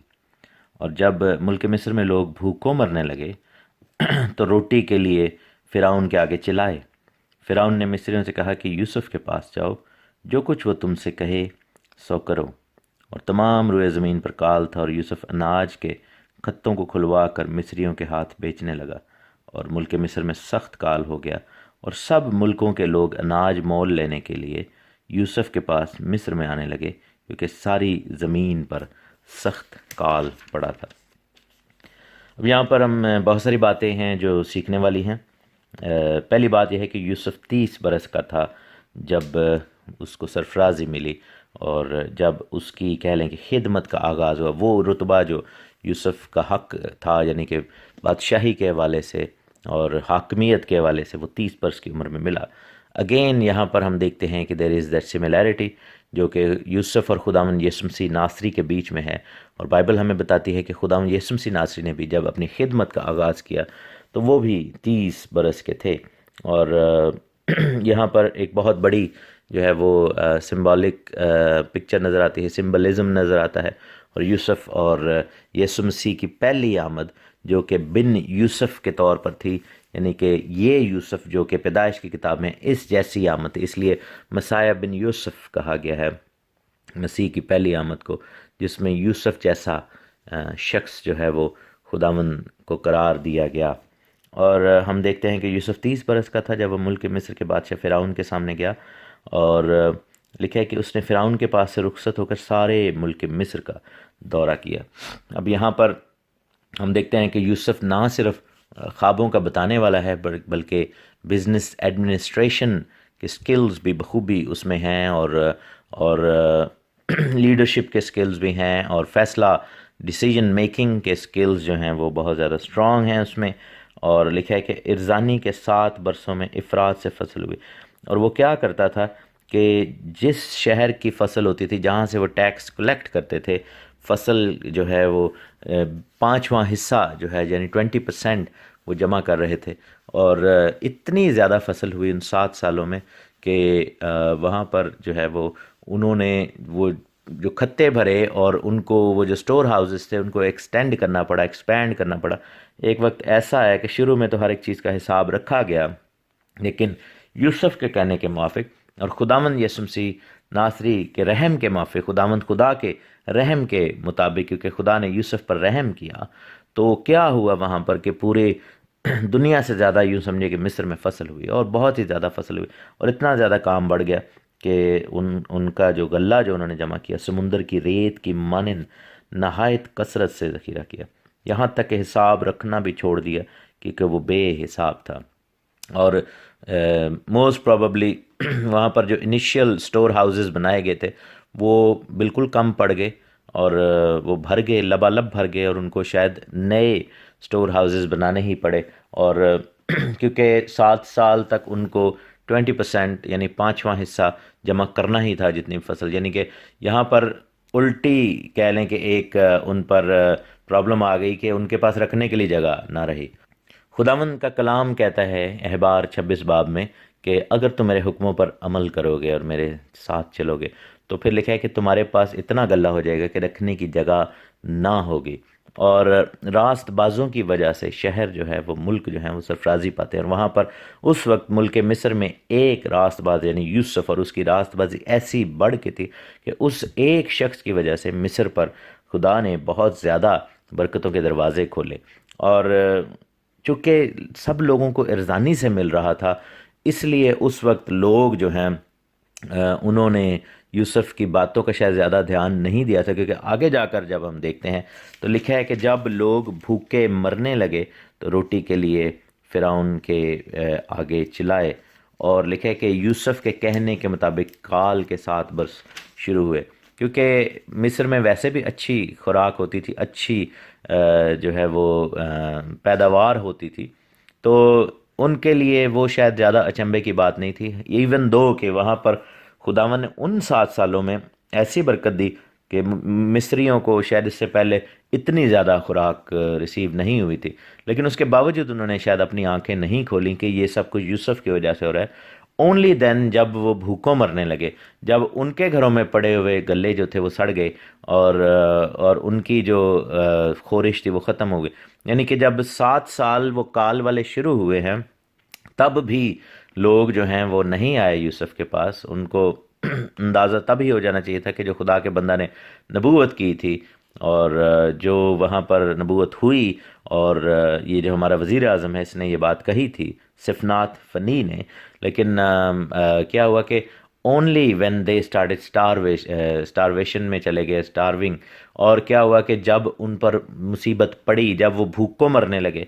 اور جب ملک مصر میں لوگ بھوکوں مرنے لگے تو روٹی کے لیے فرعون کے آگے چلائے۔ فرعون نے مصریوں سے کہا کہ یوسف کے پاس جاؤ، جو کچھ وہ تم سے کہے سو کرو، اور تمام روئے زمین پر کال تھا، اور یوسف اناج کے خطوں کو کھلوا کر مصریوں کے ہاتھ بیچنے لگا، اور ملک مصر میں سخت کال ہو گیا، اور سب ملکوں کے لوگ اناج مول لینے کے لیے یوسف کے پاس مصر میں آنے لگے، کیونکہ ساری زمین پر سخت کال پڑا تھا۔ اب یہاں پر ہم بہت ساری باتیں ہیں جو سیکھنے والی ہیں۔ پہلی بات یہ ہے کہ یوسف 30 برس کا تھا جب اس کو سرفرازی ملی، اور جب اس کی کہہ لیں کہ خدمت کا آغاز ہوا، وہ رتبہ جو یوسف کا حق تھا، یعنی کہ بادشاہی کے حوالے سے اور حاکمیت کے حوالے سے، وہ 30 برس کی عمر میں ملا۔ اگین یہاں پر ہم دیکھتے ہیں کہ دیر از دیٹ سملیرٹی جو کہ یوسف اور خداوند یسوع مسیح ناصری کے بیچ میں ہے، اور بائبل ہمیں بتاتی ہے کہ خداوند یسوع مسیح ناصری نے بھی جب اپنی خدمت کا آغاز کیا تو وہ بھی 30 برس کے تھے، اور یہاں پر ایک بہت بڑی جو ہے وہ سمبولک پکچر نظر آتی ہے، سمبلزم نظر آتا ہے، اور یوسف اور یسوع مسیح کی پہلی آمد جو کہ بن یوسف کے طور پر تھی، یعنی کہ یہ یوسف جو کہ پیدائش کی کتاب میں اس جیسی آمد تھی، اس لیے مسیح بن یوسف کہا گیا ہے مسیح کی پہلی آمد کو، جس میں یوسف جیسا شخص جو ہے وہ خداوند کو قرار دیا گیا۔ اور ہم دیکھتے ہیں کہ یوسف 30 برس کا تھا جب وہ ملک مصر کے بادشاہ فرعون کے سامنے گیا، اور لکھا ہے کہ اس نے فرعون کے پاس سے رخصت ہو کر سارے ملک مصر کا دورہ کیا۔ اب یہاں پر ہم دیکھتے ہیں کہ یوسف نہ صرف خوابوں کا بتانے والا ہے، بلکہ بزنس ایڈمنسٹریشن کے سکلز بھی بخوبی اس میں ہیں، اور لیڈرشپ کے سکلز بھی ہیں، اور فیصلہ ڈیسیجن میکنگ کے سکلز جو ہیں وہ بہت زیادہ اسٹرانگ ہیں اس میں۔ اور لکھا ہے کہ ارزانی کے 7 برسوں میں افراد سے فصل ہوئی، اور وہ کیا کرتا تھا کہ جس شہر کی فصل ہوتی تھی جہاں سے وہ ٹیکس کلیکٹ کرتے تھے، فصل جو ہے وہ 5واں حصہ جو ہے یعنی 20% وہ جمع کر رہے تھے، اور اتنی زیادہ فصل ہوئی ان 7 سالوں میں کہ وہاں پر جو ہے وہ انہوں نے وہ جو کھتے بھرے، اور ان کو وہ جو سٹور ہاؤسز تھے ان کو ایکسٹینڈ کرنا پڑا، ایکسپینڈ کرنا پڑا۔ ایک وقت ایسا ہے کہ شروع میں تو ہر ایک چیز کا حساب رکھا گیا، لیکن یوسف کے کہنے کے موافق اور خداوند یسوع مسیح ناصری کے رحم کے موافق، خداوند خدا کے رحم کے مطابق، کیونکہ خدا نے یوسف پر رحم کیا، تو کیا ہوا وہاں پر کہ پورے دنیا سے زیادہ یوں سمجھے کہ مصر میں فصل ہوئی، اور بہت ہی زیادہ فصل ہوئی، اور اتنا زیادہ کام بڑھ گیا کہ ان کا جو غلہ جو انہوں نے جمع کیا سمندر کی ریت کی مانند نہایت کثرت سے ذخیرہ کیا، یہاں تک کہ حساب رکھنا بھی چھوڑ دیا کیونکہ وہ بے حساب تھا۔ اور موسٹ پروبیبلی وہاں پر جو انیشیل سٹور ہاؤسز بنائے گئے تھے وہ بالکل کم پڑ گئے، اور وہ بھر گئے، لبالب بھر گئے، اور ان کو شاید نئے سٹور ہاؤسز بنانے ہی پڑے، اور کیونکہ 7 سال تک ان کو 20% یعنی 5واں حصہ جمع کرنا ہی تھا جتنی فصل، یعنی کہ یہاں پر الٹی کہہ لیں کہ ایک ان پر پرابلم آ گئی کہ ان کے پاس رکھنے کے لیے جگہ نہ رہی۔ خداوند کا کلام کہتا ہے احبار 26 باب میں کہ اگر تم میرے حکموں پر عمل کرو گے اور میرے ساتھ چلو گے تو پھر لکھا ہے کہ تمہارے پاس اتنا غلہ ہو جائے گا کہ رکھنے کی جگہ نہ ہوگی، اور راست بازوں کی وجہ سے شہر جو ہے وہ ملک جو ہے وہ سرفرازی پاتے ہیں، اور وہاں پر اس وقت ملک مصر میں ایک راست باز یعنی یوسف، اور اس کی راست بازی ایسی بڑھ کے تھی کہ اس ایک شخص کی وجہ سے مصر پر خدا نے بہت زیادہ برکتوں کے دروازے کھولے، اور چونکہ سب لوگوں کو ارزانی سے مل رہا تھا اس لیے اس وقت لوگ جو ہیں انہوں نے یوسف کی باتوں کا شاید زیادہ دھیان نہیں دیا تھا، کیونکہ آگے جا کر جب ہم دیکھتے ہیں تو لکھا ہے کہ جب لوگ بھوکے مرنے لگے تو روٹی کے لیے فرعون کے آگے چلائے، اور لکھا ہے کہ یوسف کے کہنے کے مطابق کال کے 7 برس شروع ہوئے، کیونکہ مصر میں ویسے بھی اچھی خوراک ہوتی تھی، اچھی جو ہے وہ پیداوار ہوتی تھی، تو ان کے لیے وہ شاید زیادہ اچنبے کی بات نہیں تھی، ایون دو کہ وہاں پر خداوند نے ان 7 سالوں میں ایسی برکت دی کہ مصریوں کو شاید اس سے پہلے اتنی زیادہ خوراک ریسیو نہیں ہوئی تھی، لیکن اس کے باوجود انہوں نے شاید اپنی آنکھیں نہیں کھولیں کہ یہ سب کچھ یوسف کی وجہ سے ہو رہا ہے، اونلی دین جب وہ بھوکوں مرنے لگے، جب ان کے گھروں میں پڑے ہوئے گلے جو تھے وہ سڑ گئے، اور ان کی جو خورش تھی وہ ختم ہو گئی. یعنی کہ جب 7 سال وہ کال والے شروع ہوئے ہیں، تب بھی لوگ جو ہیں وہ نہیں آئے یوسف کے پاس. ان کو اندازہ تب ہی ہو جانا چاہیے تھا کہ جو خدا کے بندہ نے نبوت کی تھی، اور جو وہاں پر نبوت ہوئی، اور یہ جو ہمارا وزیر اعظم ہے اس نے یہ بات کہی تھی، صفنات فنی نے. لیکن کیا ہوا کہ only when they started starvation میں چلے گئے، اسٹارونگ. اور کیا ہوا کہ جب ان پر مصیبت پڑی، جب وہ بھوک کو مرنے لگے،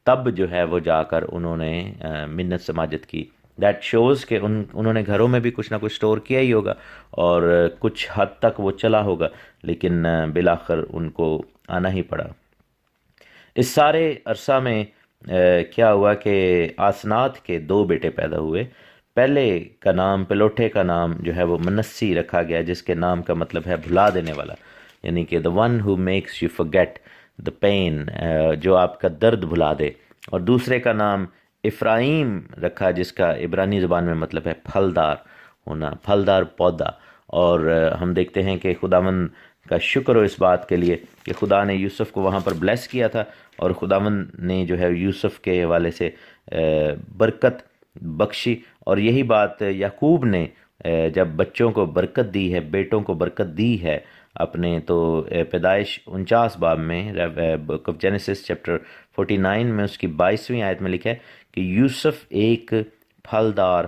تب جو ہے وہ جا کر انہوں نے منت سماجت کی. دیٹ شوز کہ انہوں نے گھروں میں بھی کچھ نہ کچھ اسٹور کیا ہی ہوگا، اور کچھ حد تک وہ چلا ہوگا، لیکن بالآخر ان کو آنا ہی پڑا. اس سارے عرصہ میں کیا ہوا کہ آسنات کے 2 بیٹے پیدا ہوئے. پہلے کا نام، پلوٹھے کا نام جو ہے وہ منسی رکھا گیا، جس کے نام کا مطلب ہے بھلا دینے والا، یعنی کہ the one who makes you forget the pain، جو آپ کا درد بھلا دے. اور دوسرے کا نام افراہیم رکھا، جس کا عبرانی زبان میں مطلب ہے پھلدار ہونا، پھلدار پودا. اور ہم دیکھتے ہیں کہ خداوند کا شکر ہو اس بات کے لیے کہ خدا نے یوسف کو وہاں پر بلیس کیا تھا، اور خداوند نے جو ہے یوسف کے حوالے سے برکت بخشی. اور یہی بات یعقوب نے جب بچوں کو برکت دی ہے، بیٹوں کو برکت دی ہے اپنے، تو پیدائش 49 باب میں، بک آف جینیسس چیپٹر 49 میں اس کی 22ویں آیت میں لکھا ہے کہ یوسف ایک پھلدار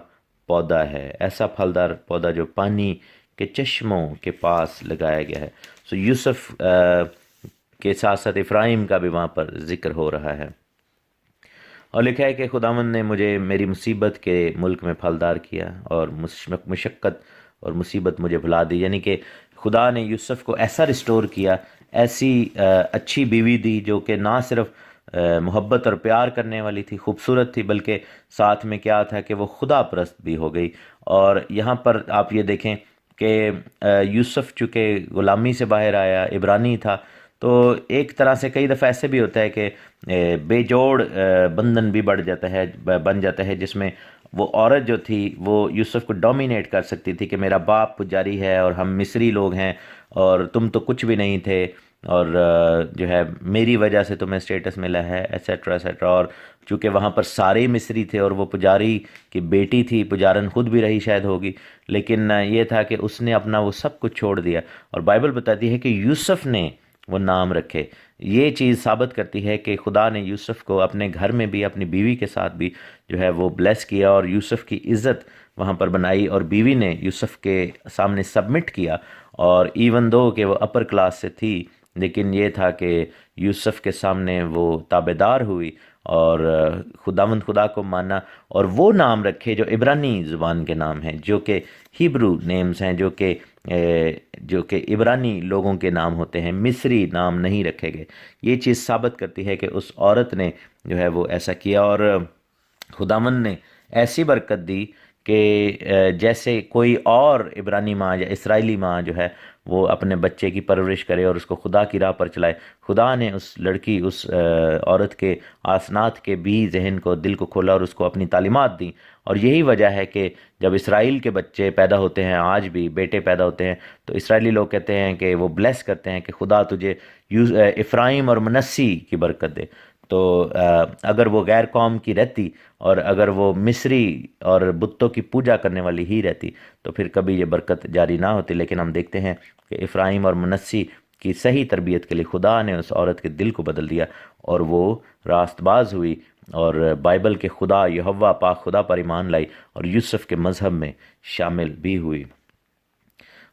پودا ہے، ایسا پھلدار پودا جو پانی کے چشموں کے پاس لگایا گیا ہے. سو یوسف کے ساتھ ساتھ افراہیم کا بھی وہاں پر ذکر ہو رہا ہے. اور لکھا ہے کہ خداوند نے مجھے میری مصیبت کے ملک میں پھلدار کیا، اور مشقت اور مصیبت مجھے بھلا دی. یعنی کہ خدا نے یوسف کو ایسا ریسٹور کیا، ایسی اچھی بیوی دی جو کہ نہ صرف محبت اور پیار کرنے والی تھی، خوبصورت تھی، بلکہ ساتھ میں کیا تھا کہ وہ خدا پرست بھی ہو گئی. اور یہاں پر آپ یہ دیکھیں کہ یوسف چونکہ غلامی سے باہر آیا، عبرانی تھا، تو ایک طرح سے کئی دفعہ ایسے بھی ہوتا ہے کہ بے جوڑ بندھن بھی بن جاتا ہے، جس میں وہ عورت جو تھی وہ یوسف کو ڈومینیٹ کر سکتی تھی کہ میرا باپ پجاری ہے اور ہم مصری لوگ ہیں، اور تم تو کچھ بھی نہیں تھے، اور جو ہے میری وجہ سے تمہیں اسٹیٹس ملا ہے، ایسیٹرا ایسیٹرا. اور چونکہ وہاں پر سارے مصری تھے، اور وہ پجاری کی بیٹی تھی، پجارن خود بھی رہی شاید ہوگی، لیکن یہ تھا کہ اس نے اپنا وہ سب کچھ چھوڑ دیا. اور بائبل بتاتی ہے کہ یوسف نے وہ نام رکھے. یہ چیز ثابت کرتی ہے کہ خدا نے یوسف کو اپنے گھر میں بھی، اپنی بیوی کے ساتھ بھی جو ہے وہ بلیس کیا، اور یوسف کی عزت وہاں پر بنائی. اور بیوی نے یوسف کے سامنے سبمٹ کیا، اور ایون دو کہ وہ اپر کلاس سے تھی، لیکن یہ تھا کہ یوسف کے سامنے وہ تابعدار ہوئی، اور خداوند خدا کو مانا، اور وہ نام رکھے جو عبرانی زبان کے نام ہیں، جو کہ ہیبرو نیمز ہیں، جو کہ عبرانی لوگوں کے نام ہوتے ہیں، مصری نام نہیں رکھے گئے. یہ چیز ثابت کرتی ہے کہ اس عورت نے جو ہے وہ ایسا کیا، اور خداوند نے ایسی برکت دی کہ جیسے کوئی اور عبرانی ماں یا اسرائیلی ماں جو ہے وہ اپنے بچے کی پرورش کرے اور اس کو خدا کی راہ پر چلائے، خدا نے اس لڑکی، اس عورت کے، آسنات کے بھی ذہن کو، دل کو کھولا، اور اس کو اپنی تعلیمات دیں. اور یہی وجہ ہے کہ جب اسرائیل کے بچے پیدا ہوتے ہیں، آج بھی بیٹے پیدا ہوتے ہیں، تو اسرائیلی لوگ کہتے ہیں کہ وہ بلیس کرتے ہیں کہ خدا تجھے افراہیم اور منسی کی برکت دے. تو اگر وہ غیر قوم کی رہتی، اور اگر وہ مصری اور بتوں کی پوجا کرنے والی ہی رہتی، تو پھر کبھی یہ برکت جاری نہ ہوتی. لیکن ہم دیکھتے ہیں کہ افراہیم اور منسی کی صحیح تربیت کے لیے خدا نے اس عورت کے دل کو بدل دیا، اور وہ راست باز ہوئی، اور بائبل کے خدا یہوہ پاک خدا پر ایمان لائی، اور یوسف کے مذہب میں شامل بھی ہوئی.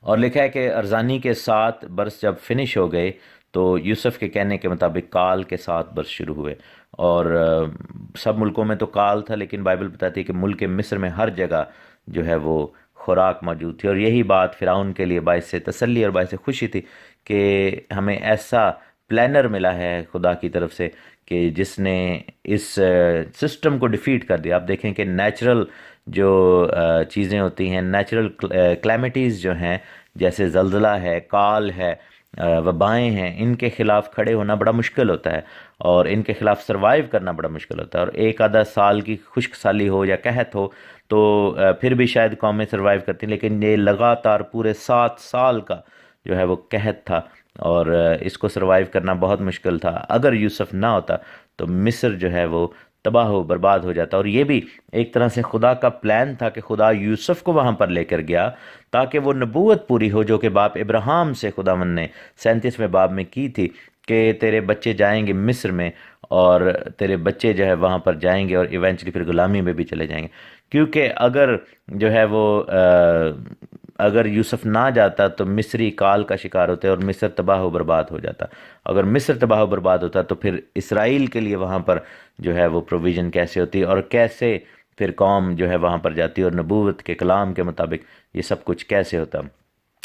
اور لکھا ہے کہ ارزانی کے 7 برس جب فنش ہو گئے، تو یوسف کے کہنے کے مطابق کال کے 7 برس شروع ہوئے. اور سب ملکوں میں تو کال تھا، لیکن بائبل بتاتی ہے کہ ملک مصر میں ہر جگہ جو ہے وہ خوراک موجود تھی. اور یہی بات فرعون کے لیے باعث تسلی اور باعث خوشی تھی کہ ہمیں ایسا پلانر ملا ہے خدا کی طرف سے کہ جس نے اس سسٹم کو ڈیفیٹ کر دیا. آپ دیکھیں کہ نیچرل جو چیزیں ہوتی ہیں، نیچرل کلیمٹیز جو ہیں، جیسے زلزلہ ہے، کال ہے، وبائیں ہیں، ان کے خلاف کھڑے ہونا بڑا مشکل ہوتا ہے، اور ان کے خلاف سروائیو کرنا بڑا مشکل ہوتا ہے، اور ایک آدھا سال کی خشک سالی ہو یا قحط ہو تو پھر بھی شاید قومیں سروائیو کرتی ہیں، لیکن یہ لگاتار پورے 7 سال کا جو ہے وہ قحط تھا، اور اس کو سروائیو کرنا بہت مشکل تھا۔ اگر یوسف نہ ہوتا تو مصر جو ہے وہ تباہ و برباد ہو جاتا، اور یہ بھی ایک طرح سے خدا کا پلان تھا کہ خدا یوسف کو وہاں پر لے کر گیا تاکہ وہ نبوت پوری ہو جو کہ باپ ابراہیم سے خداوند نے 37ویں باب میں کی تھی کہ تیرے بچے جائیں گے مصر میں، اور تیرے بچے جو ہے وہاں پر جائیں گے اور ایونچولی پھر غلامی میں بھی چلے جائیں گے، کیونکہ اگر جو ہے وہ اگر یوسف نہ جاتا تو مصری کال کا شکار ہوتے اور مصر تباہ و برباد ہو جاتا۔ اگر مصر تباہ و برباد ہوتا تو پھر اسرائیل کے لیے وہاں پر جو ہے وہ پروویژن کیسے ہوتی، اور کیسے پھر قوم جو ہے وہاں پر جاتی، اور نبوت کے کلام کے مطابق یہ سب کچھ کیسے ہوتا۔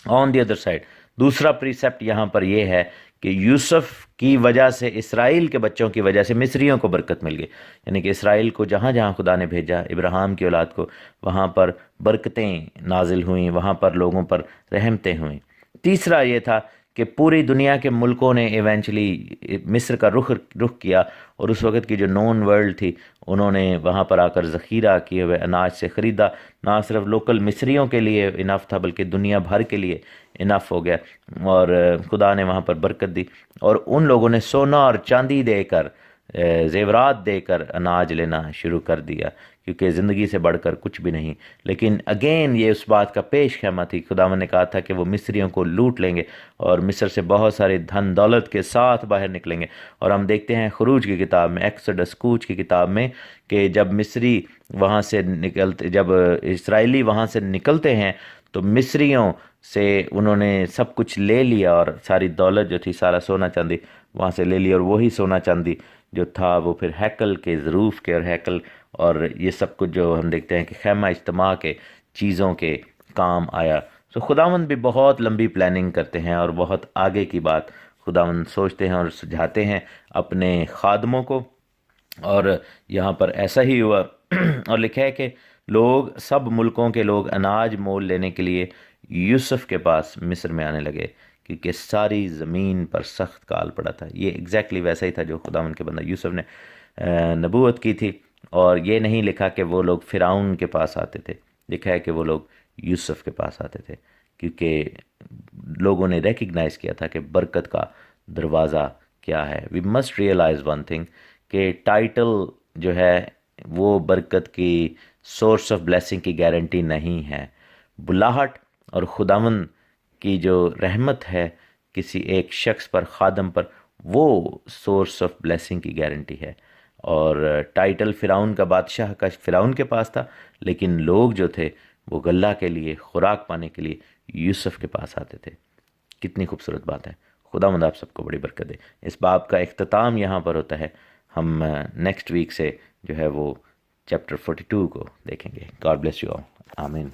آن دی ادر سائڈ دوسرا پریسیپٹ یہاں پر یہ ہے کہ یوسف کی وجہ سے، اسرائیل کے بچوں کی وجہ سے مصریوں کو برکت مل گئی، یعنی کہ اسرائیل کو جہاں جہاں خدا نے بھیجا، ابراہیم کی اولاد کو، وہاں پر برکتیں نازل ہوئیں، وہاں پر لوگوں پر رحمتیں ہوئیں۔ تیسرا یہ تھا کہ پوری دنیا کے ملکوں نے ایونچولی مصر کا رخ کیا، اور اس وقت کی جو نون ورلڈ تھی انہوں نے وہاں پر آ کر ذخیرہ کیے ہوئے اناج سے خریدا، نہ صرف لوکل مصریوں کے لیے انف تھا بلکہ دنیا بھر کے لیے انف ہو گیا، اور خدا نے وہاں پر برکت دی، اور ان لوگوں نے سونا اور چاندی دے کر، زیورات دے کر اناج لینا شروع کر دیا، کیونکہ زندگی سے بڑھ کر کچھ بھی نہیں۔ لیکن اگین یہ اس بات کا پیش خیمہ تھی، خداوند نے کہا تھا کہ وہ مصریوں کو لوٹ لیں گے اور مصر سے بہت سارے دھن دولت کے ساتھ باہر نکلیں گے، اور ہم دیکھتے ہیں خروج کی کتاب میں، ایکسوڈس کوچ کی کتاب میں، کہ جب مصری وہاں سے نکلتے، جب اسرائیلی وہاں سے نکلتے ہیں تو مصریوں سے انہوں نے سب کچھ لے لیا، اور ساری دولت جو تھی، سارا سونا چاندی وہاں سے لے لیا، اور وہی سونا چاندی جو تھا وہ پھر ہیکل کے ظروف کے، اور ہیکل اور یہ سب کچھ جو ہم دیکھتے ہیں کہ خیمہ اجتماع کے چیزوں کے کام آیا۔ سو خداوند بھی بہت لمبی پلاننگ کرتے ہیں، اور بہت آگے کی بات خداوند سوچتے ہیں اور سجھاتے ہیں اپنے خادموں کو، اور یہاں پر ایسا ہی ہوا۔ اور لکھا ہے کہ لوگ، سب ملکوں کے لوگ اناج مول لینے کے لیے یوسف کے پاس مصر میں آنے لگے، کیونکہ ساری زمین پر سخت کال پڑا تھا۔ یہ ایگزیکٹلی ویسا ہی تھا جو خداوند کے بندہ یوسف نے نبوت کی تھی، اور یہ نہیں لکھا کہ وہ لوگ فرعون کے پاس آتے تھے، لکھا ہے کہ وہ لوگ یوسف کے پاس آتے تھے، کیونکہ لوگوں نے ریکگنائز کیا تھا کہ برکت کا دروازہ کیا ہے۔ We must realize one thing کہ ٹائٹل جو ہے وہ برکت کی سورس آف بلیسنگ کی گارنٹی نہیں ہے۔ بلاہٹ اور خداوند کی جو رحمت ہے کسی ایک شخص پر، خادم پر، وہ سورس آف بلیسنگ کی گارنٹی ہے۔ اور ٹائٹل فرعون کا، بادشاہ کا فرعون کے پاس تھا، لیکن لوگ جو تھے وہ غلہ کے لیے، خوراک پانے کے لیے یوسف کے پاس آتے تھے۔ کتنی خوبصورت بات ہے۔ خداوند آپ سب کو بڑی برکت دے۔ اس باب کا اختتام یہاں پر ہوتا ہے۔ ہم نیکسٹ ویک سے جو ہے وہ چیپٹر 42 کو دیکھیں گے۔ God bless you all. آمین۔